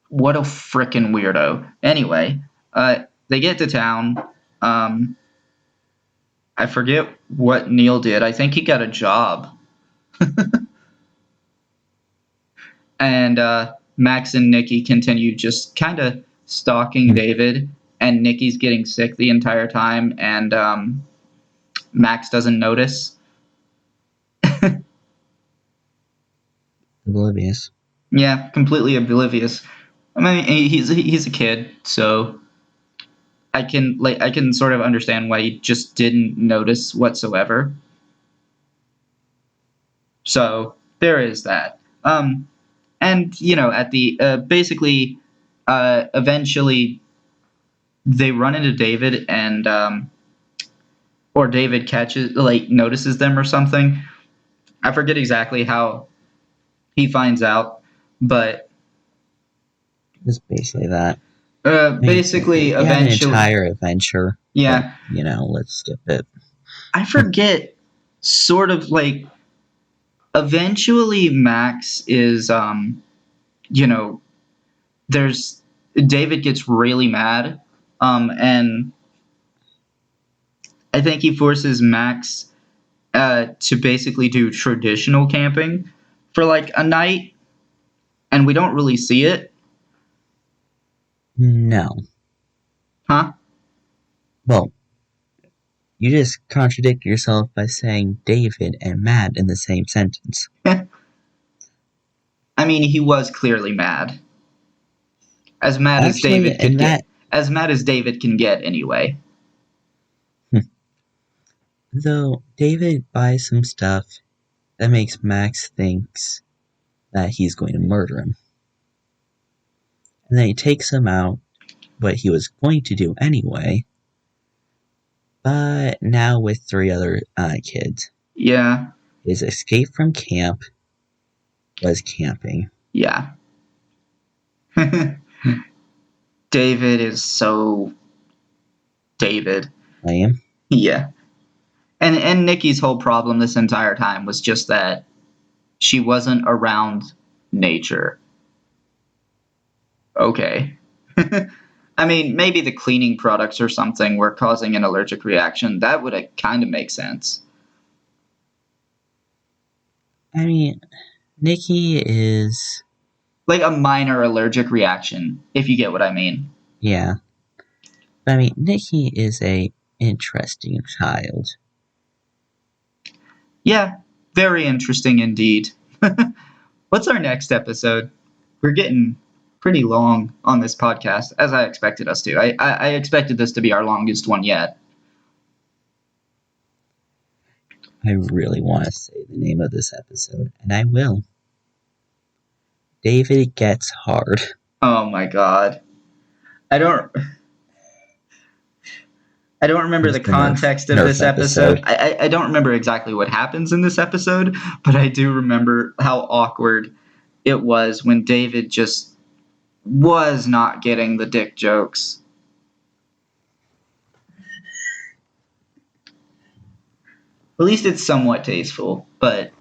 What a frickin' weirdo. Anyway, they get to town. I forget what Neil did. I think he got a job. And Max and Nikki continue just kind of stalking David, and Nikki's getting sick the entire time, and Max doesn't notice. Oblivious. Yeah, completely oblivious. I mean, he's a kid, so I can sort of understand why he just didn't notice whatsoever. So there is that. And at the basically, eventually, they run into David, and or David notices them or something. I forget exactly how he finds out, but it's basically that. Basically, eventually, an entire adventure. Yeah, but, let's skip it. I forget. Sort of like, eventually, Max is there's David gets really mad, and I think he forces Max to basically do traditional camping for like a night, and we don't really see it, No. huh? Well, you just contradict yourself by saying David and Matt in the same sentence. I mean, he was clearly mad, as mad as Actually, David in could that, get, as mad as David can get anyway. though, David buys some stuff that makes Max thinks that he's going to murder him. And then he takes him out, what he was going to do anyway, but now with three other kids. Yeah, His escape from camp was camping. yeah. David is so David. Lame. Yeah. And Nikki's whole problem this entire time was just that she wasn't around nature. Okay. I mean, maybe the cleaning products or something were causing an allergic reaction. That would kind of make sense. I mean, Nikki is, Like a minor allergic reaction, if you get what I mean. yeah. But I mean, Nikki is a interesting child. Yeah, very interesting indeed. What's our next episode? We're getting pretty long on this podcast, as I expected us to. I expected this to be our longest one yet. I really want to say the name of this episode, and I will. David Gets Hard. Oh my god. I don't I don't remember the It's the context of this Nerf episode. episode. I don't remember exactly what happens in this episode, but I do remember how awkward it was when David just was not getting the dick jokes. At least it's somewhat tasteful, but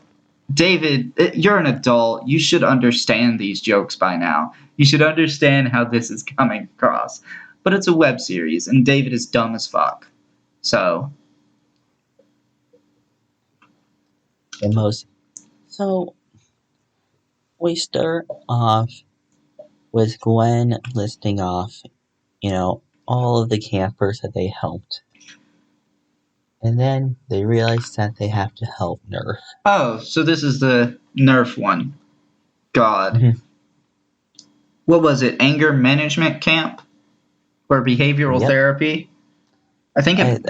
David, you're an adult. You should understand these jokes by now. You should understand how this is coming across. But it's a web series, and David is dumb as fuck. So, The most. So, we start off with Gwen listing off, all of the campers that they helped. And then they realize that they have to help Nerf. oh, so this is the Nerf one. God. Mhm. What was it? Anger management camp? Or behavioral Yep. therapy? I think it.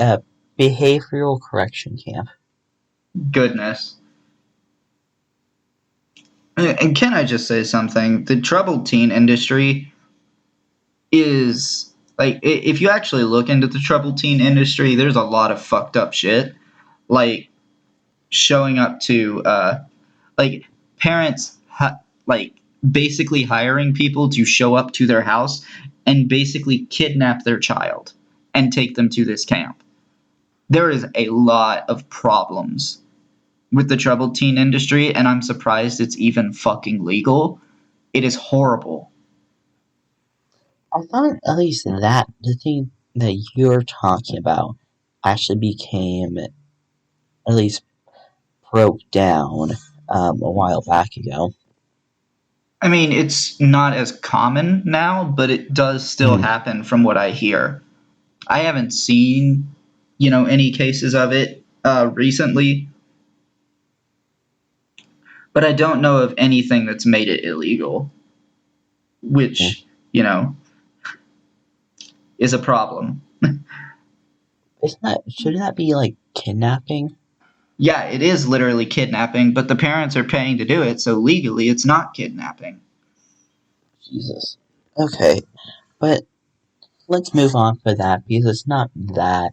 Behavioral correction camp. Goodness. And can I just say something? The troubled teen industry is like, if you actually look into the troubled teen industry, there's a lot of fucked up shit. Like showing up to like parents like basically hiring people to show up to their house and basically kidnap their child and take them to this camp. There is a lot of problems with the troubled teen industry, and I'm surprised it's even fucking legal. It is horrible. I thought at least that the thing that you're talking about actually became at least broke down a while back ago. I mean, it's not as common now, but it does still happen from what I hear. I haven't seen, any cases of it recently, but I don't know of anything that's made it illegal, which, is a problem. Shouldn't that be like kidnapping? Yeah, it is literally kidnapping, but the parents are paying to do it, so legally it's not kidnapping. Jesus. Okay, but let's move on for that because it's not that.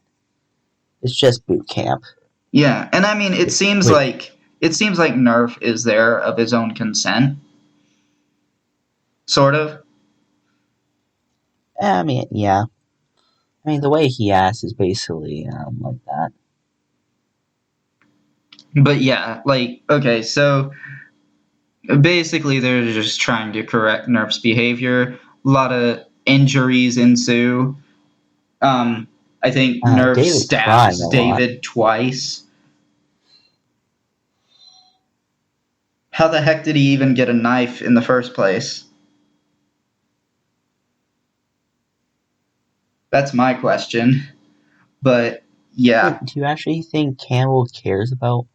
It's just boot camp. Yeah, and I mean, it seems Wait. like Nerf is there of his own consent, sort of. I mean, yeah. I mean, the way he acts is basically like that. But yeah, like, okay, so basically they're just trying to correct Nerf's behavior, lot of injuries ensue. I think Nerf David crying stabs a lot. David twice. How the heck did he even get a knife in the first place? That's my question. But yeah, Do you actually think Campbell cares about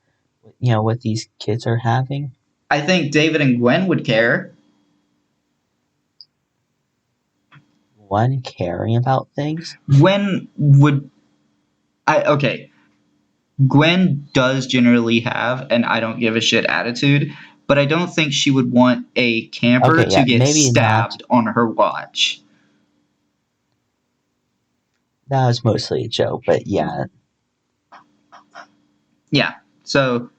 what these kids are having? I think David and Gwen would care. One, caring about things. Gwen would. Okay. Gwen does generally have an I don't give a shit attitude, but I don't think she would want a camper Okay, to yeah, get maybe not. stabbed on her watch. That was mostly a joke, but yeah. Yeah. So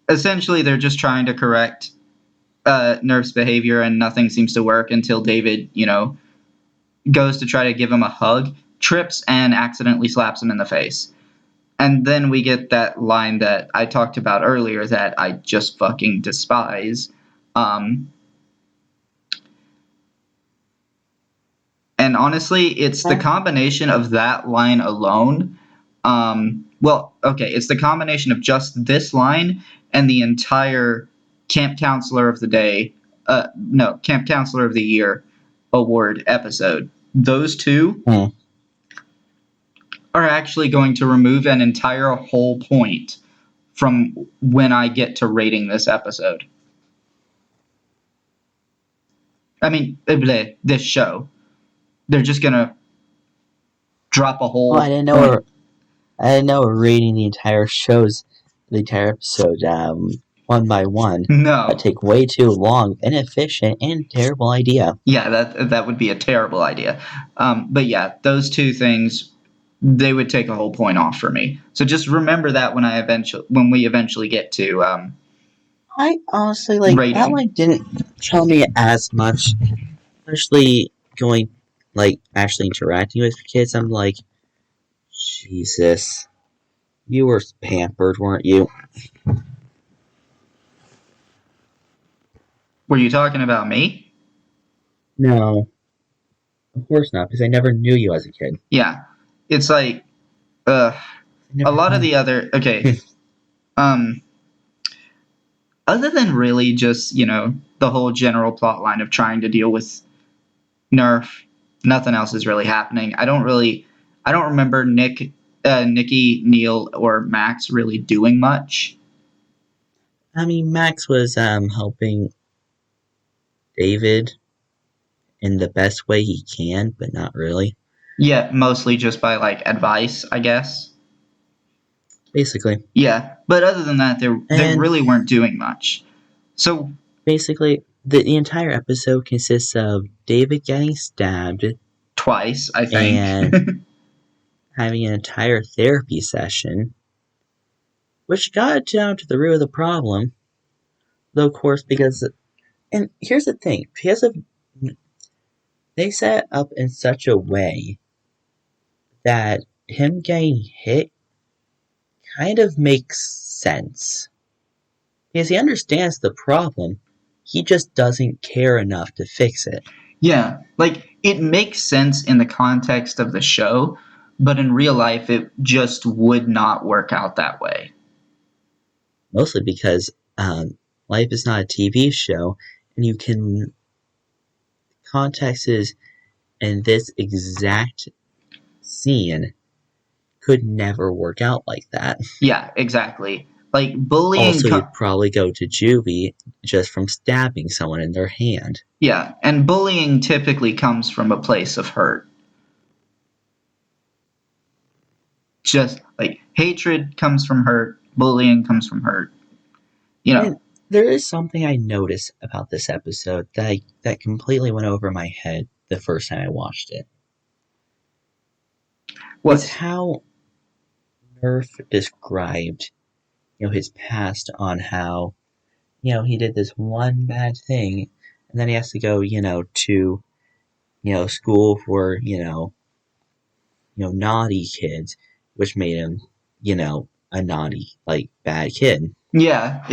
essentially, they're just trying to correct Nerf's behavior, and nothing seems to work until David, goes to try to give him a hug, trips, and accidentally slaps him in the face. And then we get that line that I talked about earlier that I just fucking despise. Um, and honestly, it's the Huh? combination of that line alone. Okay, it's the combination of just this line and the entire Camp Counselor of the Day, no, Camp Counselor of the Year award episode. Those two Hmm. are actually going to remove an entire whole point from when I get to rating this episode. I mean, this show. They're just gonna drop a Well, whole point. I didn't know we're reading the entire episode, one by one. That'd No, take way too long, inefficient, and terrible idea. yeah, that would be a terrible idea. But yeah, those two things they would take a whole point off for me. So just remember that when we eventually get to I honestly that rating. one didn't tell me as much, especially going actually interacting with kids. I'm like, Jesus, you were pampered, weren't you? Were you talking about me? No, of course not, because I never knew you as a kid. Yeah, it's like uh, I a never lot of knew. the other. Okay, um, other than really just the whole general plot line of trying to deal with Nerf, nothing else is really happening. I don't remember Nikki, Neil, or Max really doing much. I mean, Max was helping David in the best way he can, but not really. Yeah, mostly just by like advice, I guess. Basically. Yeah, but other than that, they And really weren't doing much. So basically, the entire episode consists of David getting stabbed twice, I think. and having an entire therapy session, which got down to the root of the problem. Though, of course, and here's the thing, because of they set it up in such a way that him getting hit kind of makes sense. Because he understands the problem, he just doesn't care enough to fix it. Yeah, like it makes sense in the context of the show, but in real life, it just would not work out that way. Mostly because life is not a TV show, and you can contexts in this exact scene could never work out like that. Yeah, exactly. Like bullying. Also, you'd probably go to juvie just from stabbing someone in their hand. Yeah, and bullying typically comes from a place of hurt. Just like hatred comes from hurt, bullying comes from hurt. You know, And there is something I noticed about this episode that completely went over my head the first time I watched it. It's what's how Nerf described, his past on how, he did this one bad thing, and then he has to go, to, school for, naughty kids, which made him, a naughty, bad kid. yeah,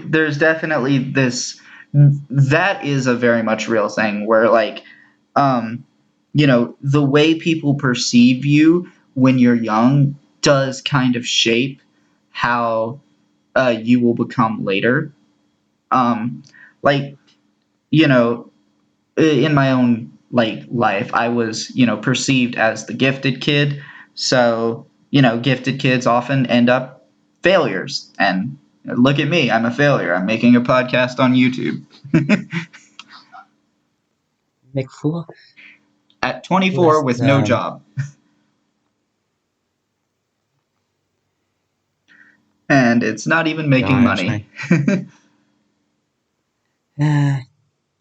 there's definitely this that is a very much real thing where like um, the way people perceive you when you're young does kind of shape how you will become later. Um, like, you know, in my own life, I was perceived as the gifted kid. So gifted kids often end up failures. And look at me, I'm a failure. I'm making a podcast on YouTube McFool, at 24 less with no job. And it's not even making gosh, money.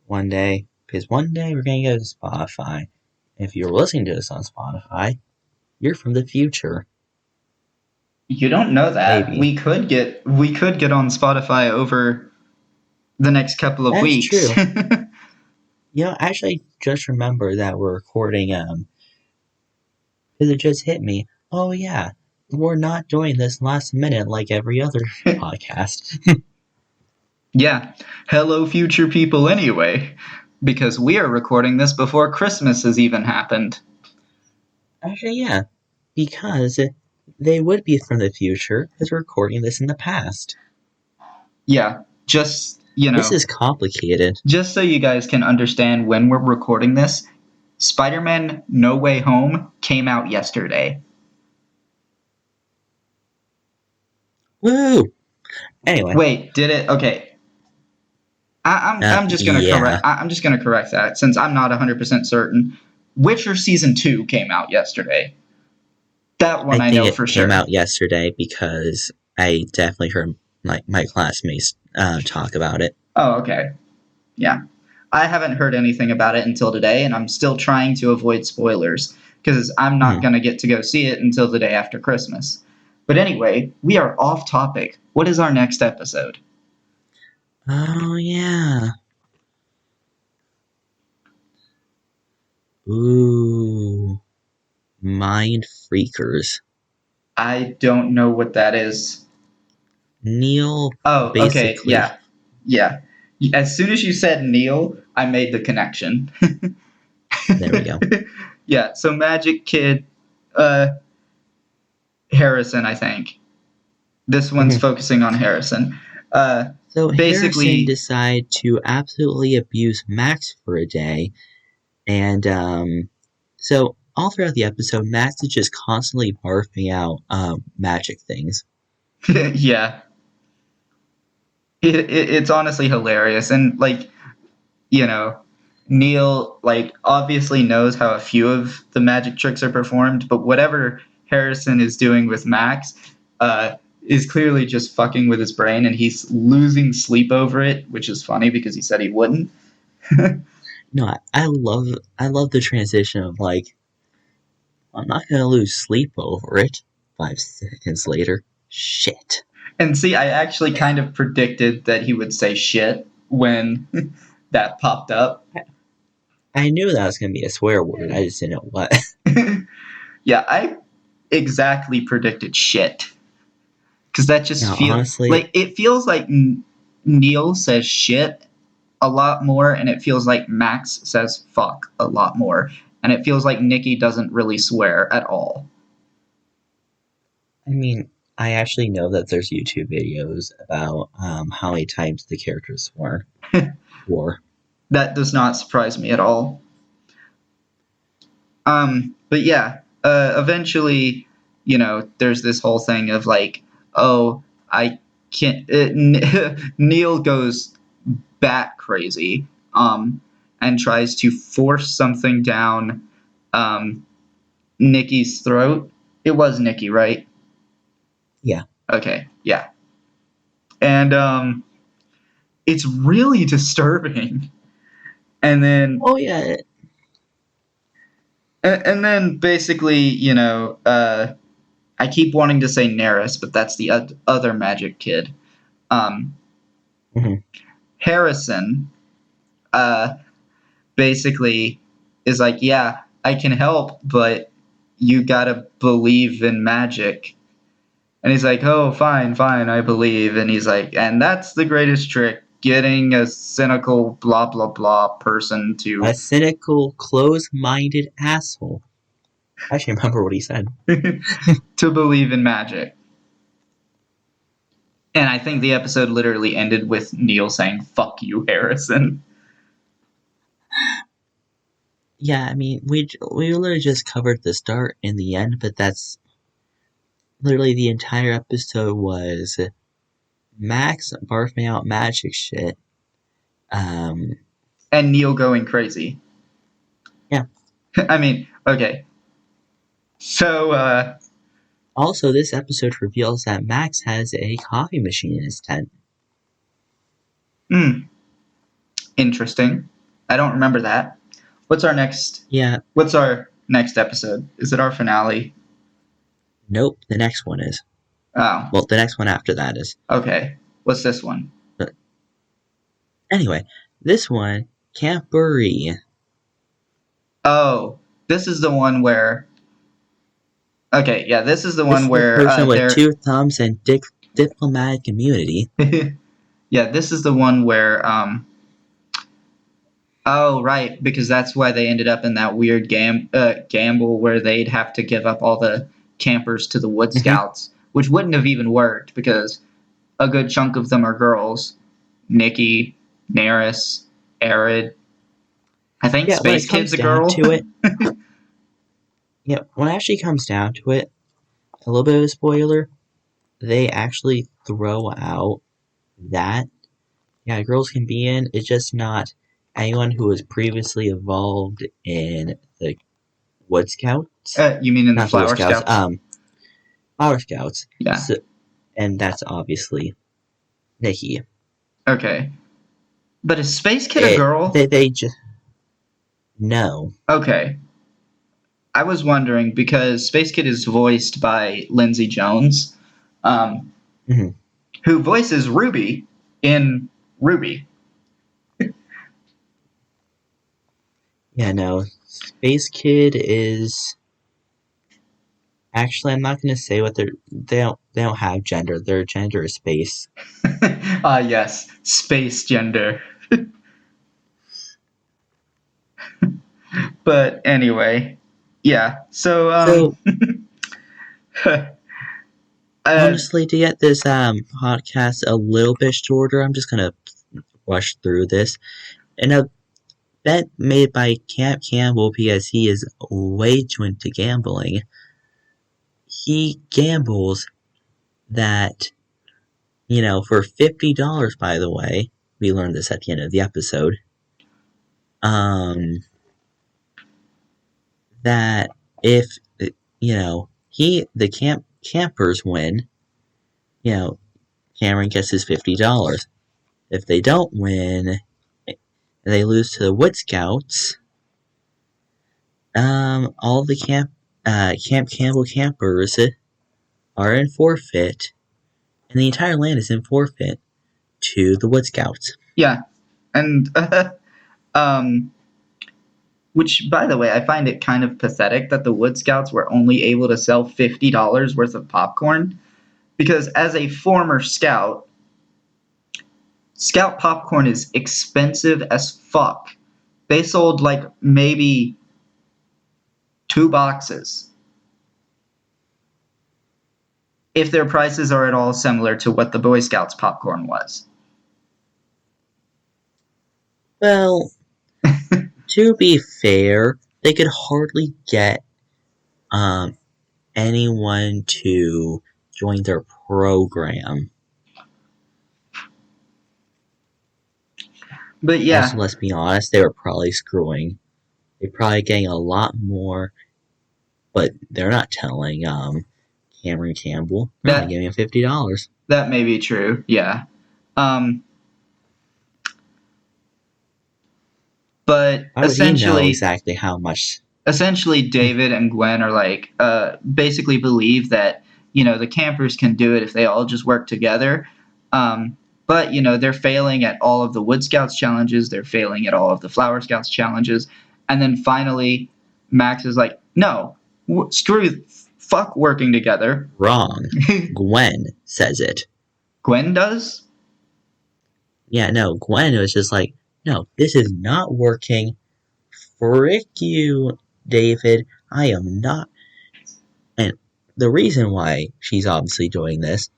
one day, because one day we're gonna go to Spotify. If you're listening to this on Spotify, you're from the future. You don't know that. Maybe. We could get on Spotify over the next couple of That's weeks. true. Actually, just remember that we're recording, because it just hit me. Oh, yeah, we're not doing this last minute like every other podcast. Yeah. Hello, future people, anyway. Because we are recording this before Christmas has even happened. Actually, yeah, because they would be from the future because we're recording this in the past. Yeah. Just, This is complicated. just so you guys can understand when we're recording this, Spider-Man No Way Home came out yesterday. Woo! Anyway. Wait, did it? Okay. I'm just gonna Yeah. correct that since I'm not 100% certain. Witcher season 2 came out yesterday. That one I think know it for came sure. out yesterday because I definitely heard my classmates talk about it. Oh, okay. Yeah. I haven't heard anything about it until today, and I'm still trying to avoid spoilers because I'm not going to get to go see it until the day after Christmas. But anyway, we are off topic. What is our next episode? Oh, yeah. Ooh. Mind Freakers. I don't know what that is. Neil, Oh, basically. okay. Yeah. Yeah. As soon as you said Neil, I made the connection. There we go. Yeah, so Magic Kid Harrison, I think. This one's focusing on Harrison. So basically, Harrison decided to absolutely abuse Max for a day, and so all throughout the episode, Max is just constantly barfing out magic things. yeah. It's honestly hilarious. And, Neil, obviously knows how a few of the magic tricks are performed, but whatever Harrison is doing with Max is clearly just fucking with his brain, and he's losing sleep over it, which is funny because he said he wouldn't. No, I love the transition of I'm not gonna lose sleep over it. 5 seconds later, shit. And see, I actually kind of predicted that he would say shit when that popped up. I knew that was gonna be a swear word. I just didn't know what. Yeah, I exactly predicted shit. Because that just feels honestly, like it feels like Neil says shit a lot more, and it feels like Max says fuck a lot more, and it feels like Nikki doesn't really swear at all. I mean, I actually know that there's YouTube videos about how many times the characters swore. That does not surprise me at all. But yeah, eventually, there's this whole thing of oh, I can't. Neil goes bat crazy, and tries to force something down, Nikki's throat. It was Nikki, right? Yeah. Okay. Yeah. And it's really disturbing. And then. Oh yeah. And then basically, I keep wanting to say Neris, but that's the other magic kid. Mm-hmm. Harrison, basically is like, yeah, I can help, but you gotta believe in magic. And he's like, oh, fine, I believe. And he's like, and that's the greatest trick getting a cynical blah blah blah person to A cynical, close-minded asshole. I actually remember what he said. to believe in magic. And I think the episode literally ended with Neil saying, "Fuck you, Harrison." Yeah, I mean, we literally just covered the start and the end, but that's literally the entire episode was Max barfing out magic shit. Um, And Neil going crazy. Yeah. I mean, okay. So, Also, this episode reveals that Max has a coffee machine in his tent. Interesting. I don't remember that. What's our next Yeah, episode? Is it our finale? nope, the next one is. Oh, Well, the next one after that is. okay. What's this one? But anyway, this one, Camporee. Oh, this is the one where. Okay, yeah, this is the This one is the where person with they're. 2 thumbs and diplomatic immunity. Yeah, this is the one where. Oh, right, because that's why they ended up in that weird gamble where they'd have to give up all the campers to the Wood Mm-hmm. Scouts, which wouldn't have even worked because a good chunk of them are girls. Nikki, Neris, Arid. I think Yeah, when Space it comes Kid's a down girl. to it, yeah, when it actually comes down to it, a little bit of a spoiler, they actually throw out that, yeah, girls can be in, it's just not anyone who was previously involved in the Wood Scouts. You mean in the Not the Wood Flower Scouts, Scouts? Flower Scouts. Yeah. So, and that's obviously Nikki. Okay. But is Space Kid a girl? They just. No. Okay. I was wondering because Space Kid is voiced by Lindsay Jones, Mm-hmm. who voices Ruby in Ruby. Yeah, no. Space Kid is. Actually, I'm not gonna say what they don't have gender. Their gender is space. Ah, yes, space gender. But anyway, yeah. So, So uh, honestly, to get this podcast a little bit shorter, I'm just gonna rush through this. And a bet made by Camp Campbell because he is way too into gambling. He gambles that, for $50, by the way, we learned this at the end of the episode, that if, the campers win, Cameron gets his $50. If they don't win, and they lose to the Wood Scouts, all the Camp Campbell campers are in forfeit, and the entire land is in forfeit to the Wood Scouts. yeah, and which, by the way, I find it kind of pathetic that the Wood Scouts were only able to sell $50 worth of popcorn, because as a former scout, scout popcorn is expensive as fuck. They sold like maybe 2 boxes. If their prices are at all similar to what the Boy Scouts popcorn was. Well, to be fair, they could hardly get anyone to join their program. But yeah. Also, let's be honest, they were probably screwing. They're probably getting a lot more, but they're not telling Cameron Campbell. They're only giving him $50. That may be true, yeah. But How would he know exactly how much? Essentially, David and Gwen are like, basically believe that, the campers can do it if they all just work together. But, they're failing at all of the Wood Scouts challenges. They're failing at all of the Flower Scouts challenges. And then finally, Max is like, no, fuck working together. Wrong. Gwen says it. Gwen does? Yeah, no, Gwen was just like, no, this is not working. Frick you, David. I am not. And the reason why she's obviously doing this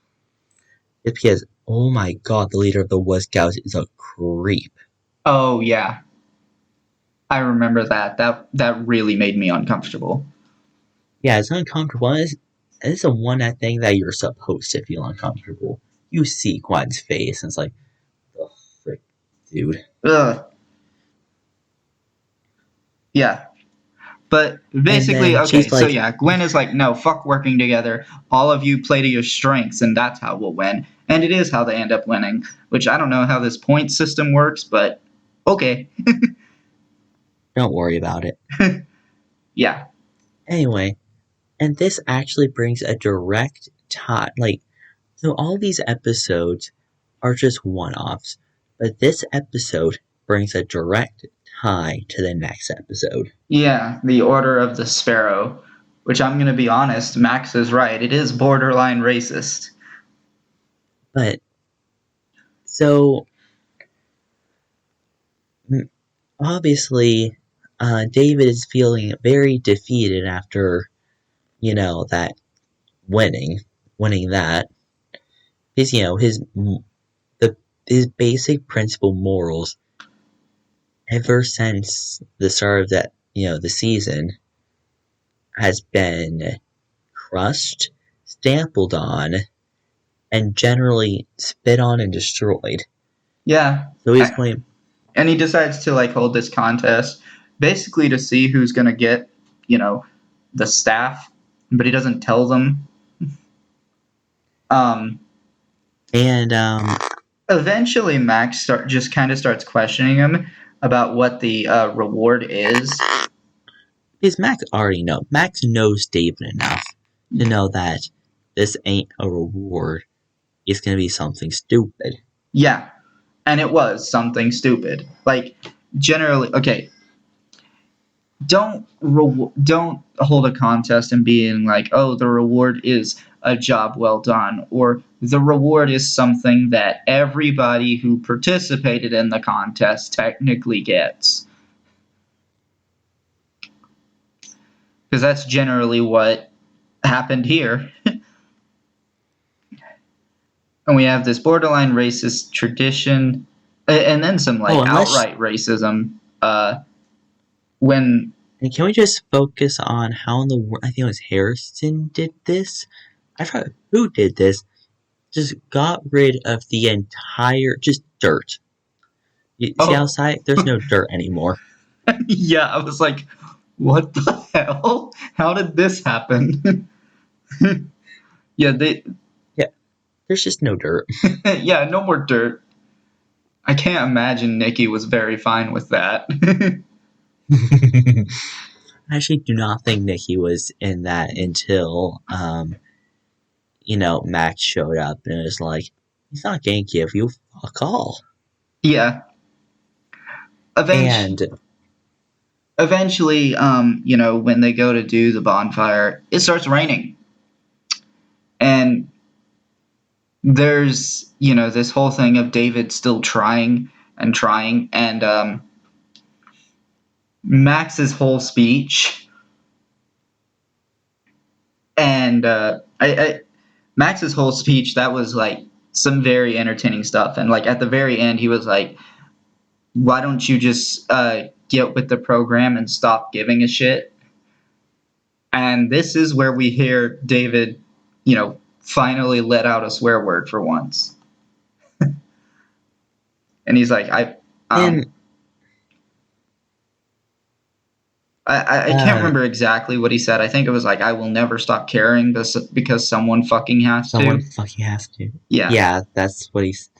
is because, oh my god, the leader of the West Scouts is a creep. Oh yeah, I remember that. That really made me uncomfortable. Yeah, it's uncomfortable. It's the one I think that you're supposed to feel uncomfortable. You see Gwen's face, and it's like, the frick, dude. Ugh. Yeah. But And basically, then okay, she's so like, yeah, Gwen is like, no, fuck working together. All of you play to your strengths, and that's how we'll win. And it is how they end up winning, which I don't know how this point system works, but okay. don't worry about it. Yeah. Anyway, and this actually brings a direct tie. Like, so all these episodes are just one offs, but this episode brings a direct tie to the next episode. Yeah, the Order of the Sparrow, which I'm going to be honest, Max is right. It is borderline racist. But, so, obviously, David is feeling very defeated after, that winning that. His, the, his basic principle morals ever since the start of the season has been crushed, stampled on, and generally spit on and destroyed. Yeah. So he's going, And he decides to like hold this contest basically to see who's going to get, you know, the staff, but he doesn't tell them. Um and Eventually Max just kind of starts questioning him about what the reward is. because Max knows David enough to know that this ain't a reward. It's gonna be something stupid. Yeah, and it was something stupid. Like generally, okay, don't hold a contest and being like, oh, the reward is a job well done, or the reward is something that everybody who participated in the contest technically gets, because that's generally what happened here. And we have this borderline racist tradition, and then some Oh, like unless outright racism. When and can we just focus on how in the world? I think it was Harrison did this. I forgot who did this. Just got rid of the entire just dirt. You see oh outside, there's no dirt anymore. yeah, I was like, what the hell? How did this happen? Yeah, they Yeah, there's just no dirt. yeah, no more dirt. I can't imagine Nikki was very fine with that. I actually do not think Nikki was in that until Max showed up and it was like, he's not gonna give you fuck all. Yeah. Eventually, And when they go to do the bonfire, it starts raining. And there's, this whole thing of David still trying and trying, and Max's whole speech, and Max's whole speech, that was like some very entertaining stuff. And like at the very end, he was like, "Why don't you just get with the program and stop giving a shit?" And this is where we hear David, finally let out a swear word for once. And he's like, and I can't remember exactly what he said. I think it was like, I will never stop caring because someone fucking has someone to. fucking has to. Yeah. Yeah, that's what he's.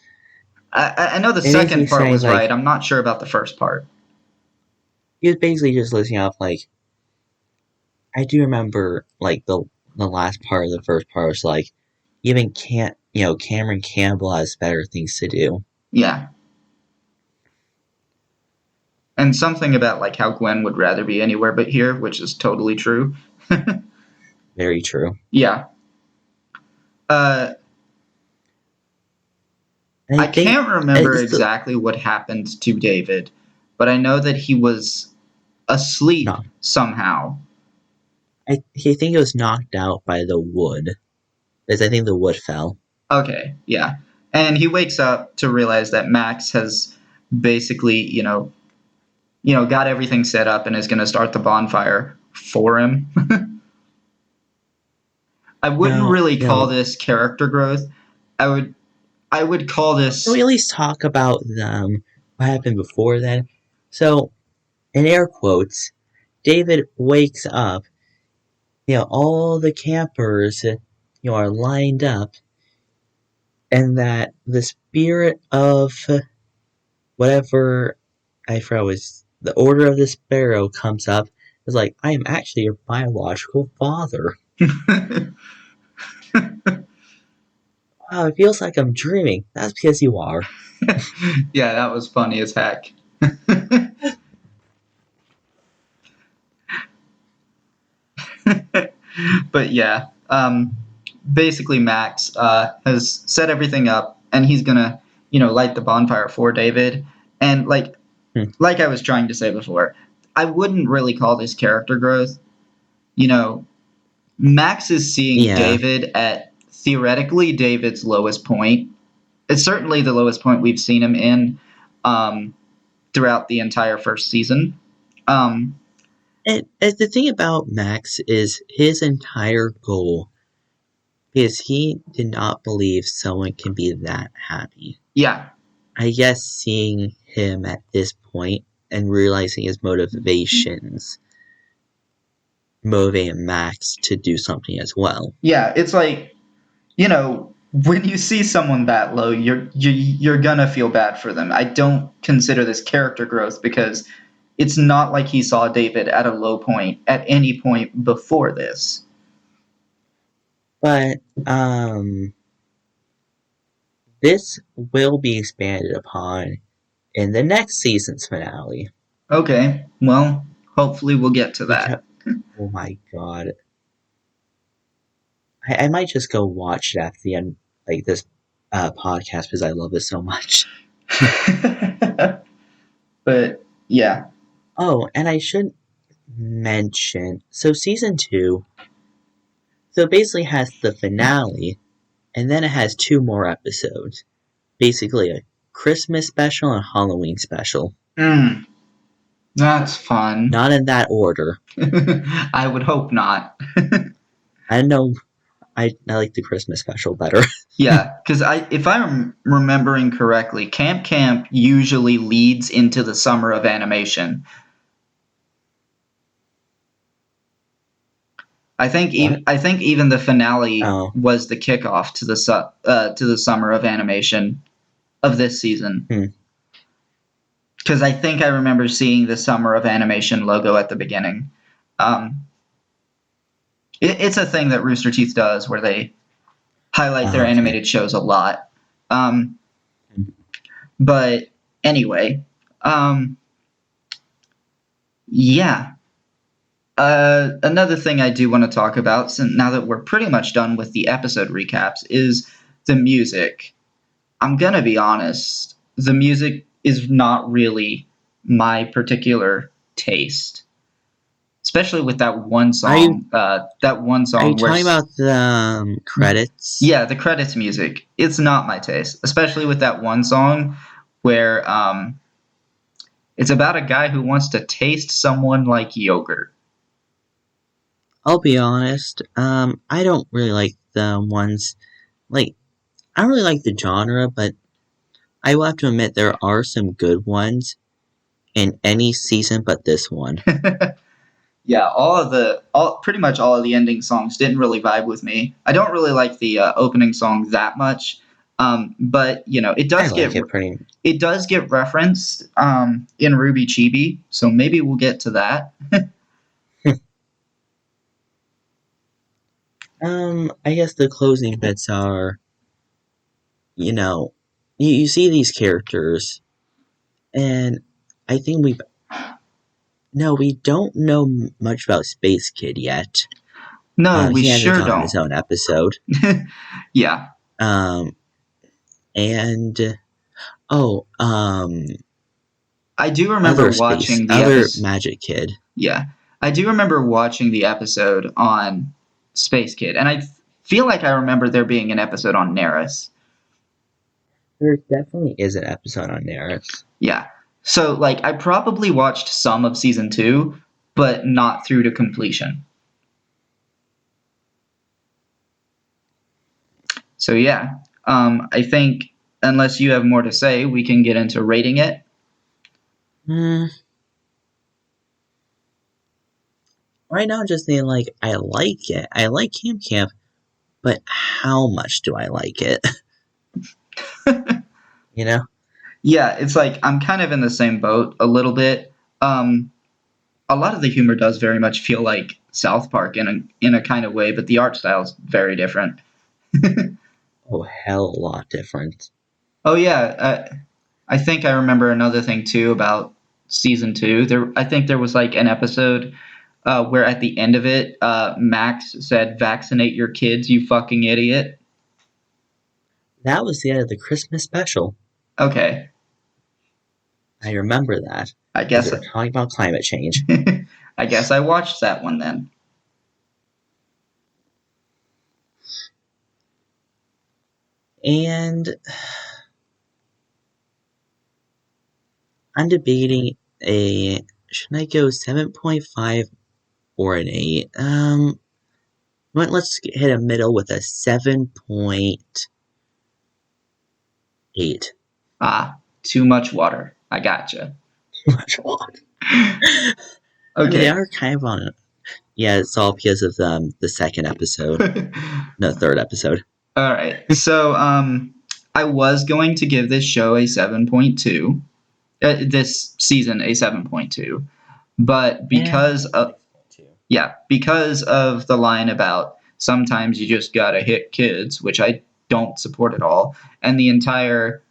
I know the It is second me part saying was right. like I'm not sure about the first part. he was basically just listing off like I do remember like the last part of the first part was like even can't Cameron Campbell has better things to do. Yeah. And something about like how Gwen would rather be anywhere but here, which is totally true. Very true. Yeah. Uh, And I I think can't remember it's the exactly what happened to David, but I know that he was asleep no. somehow. I think it was knocked out by the wood, because I think the wood fell. Okay, yeah. And he wakes up to realize that Max has basically, got everything set up and is going to start the bonfire for him. I wouldn't Now, really call this character growth. I would I would call can we this at least talk about what happened before then? So, in air quotes, David wakes up. All the campers, are lined up, and that the spirit of whatever I forgot was the Order of the Sparrow comes up. Is like, I am actually your biological father. Wow, it feels like I'm dreaming. That's because you are. Yeah, that was funny as heck. But yeah, basically Max has set everything up, and he's gonna, light the bonfire for David. And Hmm. like I was trying to say before, I wouldn't really call this character growth. You know, Max is seeing Yeah. David at theoretically David's lowest point. It's certainly the lowest point we've seen him in um, throughout the entire first season. Um, And the thing about Max is his entire goal is he did not believe someone can be that happy. yeah, I guess seeing him at this point and realizing his motivations motivated Max to do something as well. yeah, it's like when you see someone that low, you're gonna feel bad for them. I don't consider this character growth because it's not like he saw David at a low point at any point before this. But this will be expanded upon in the next season's finale. Okay, well, hopefully we'll get to Because that. oh my god, I might just go watch it after the end, like this podcast, because I love it so much. But yeah. Oh, and I should mention, so season 2, so it basically has the finale, and then it has 2 more episodes. Basically a Christmas special and Halloween special. That's fun. Not in that order. I would hope not. I know I like the Christmas special better. Yeah, because if I'm remembering correctly, Camp Camp usually leads into the summer of animation. What? I think even the finale Oh. was the kickoff to the summer of animation of this season. Hmm. Because I think I remember seeing the summer of animation logo at the beginning. Um, it's a thing that Rooster Teeth does where they highlight their Okay. animated shows a lot. But anyway, um, yeah. Another thing I do want to talk about, since now that we're pretty much done with the episode recaps, is the music. I'm gonna be honest, the music is not really my particular taste, especially with that one Are you song. That one are you song where, talking about the credits? yeah, the credits music. It's not my taste, especially with that one song where it's about a guy who wants to taste someone like yogurt. I'll be honest. I don't really like the ones like I don't really like the genre, but I will have to admit there are some good ones in any season but this one. Yeah, pretty much all of the ending songs didn't really vibe with me. I don't really like the opening song that much, but I like it pretty. it does get referenced in Ruby Chibi, so maybe we'll get to that. I guess the closing bits are, you know, you see these characters, and I think we don't know much about Space Kid yet. No, we He hasn't sure gotten don't. his own episode. Yeah, Um, and oh, I do remember watching the other episode. magic kid. Yeah, I do remember watching the episode on Space Kid, and I feel like I remember there being an episode on Neris. There definitely is an episode on Neris. Yeah, so like I probably watched some of season 2, but not through to completion. So yeah, I think unless you have more to say, we can get into rating it. Right now, I'm just thinking like I like it. I like Camp, but how much do I like it? You know? Yeah, it's like I'm kind of in the same boat a little bit. A lot of the humor does very much feel like South Park in a kind of way, but the art style is very different. Oh, hell a lot different. Oh yeah, I think I remember another thing too about season 2. I think there was like an episode where at the end of it, Max said, "Vaccinate your kids, you fucking idiot." That was the end of the Christmas special. Okay, I remember that. I Because guess they were talking about climate change. I guess I watched that one then. And I'm debating should I go 7.5 or an 8? Let's hit a middle with a 7.8. Ah, too much water. I gotcha. Too much water. I mean, they Okay. are kind of on it. Yeah, it's all because of the second episode. No, third episode. All right. So, I was going to give this show a 7.2. This season a 7.2, but because of the line about sometimes you just gotta hit kids, which I don't support at all, and the entire,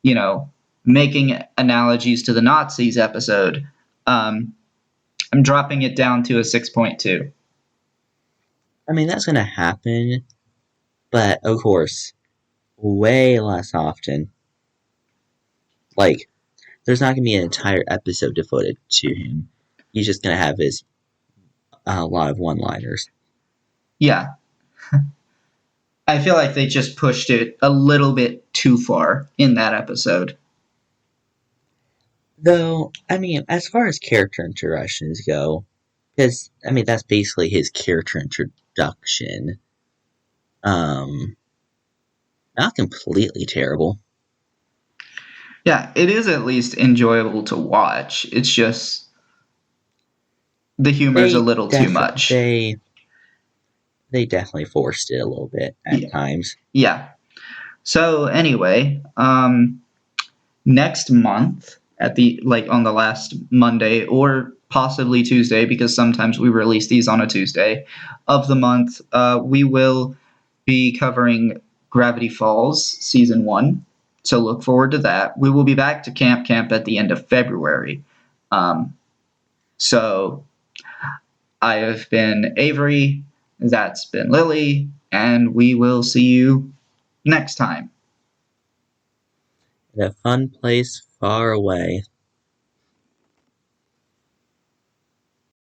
you know, making analogies to the Nazis episode, I'm dropping it down to a 6.2. I mean, that's going to happen, but of course, way less often. Like, there's not going to be an entire episode devoted to him. He's just going to have his a lot of one-liners. Yeah, I feel like they just pushed it a little bit too far in that episode. Though, I mean, as far as character introductions go, because, I mean, that's basically his character introduction. Not completely terrible. Yeah, it is at least enjoyable to watch. It's just the humor's a little too much. They definitely forced it a little bit at times. Yeah. So anyway, next month at the on the last Monday or possibly Tuesday, because sometimes we release these on a Tuesday of the month, we will be covering Gravity Falls season 1. So look forward to that. We will be back to Camp at the end of February. So I have been Avery. That's been Lily, and we will see you next time. In a fun place far away.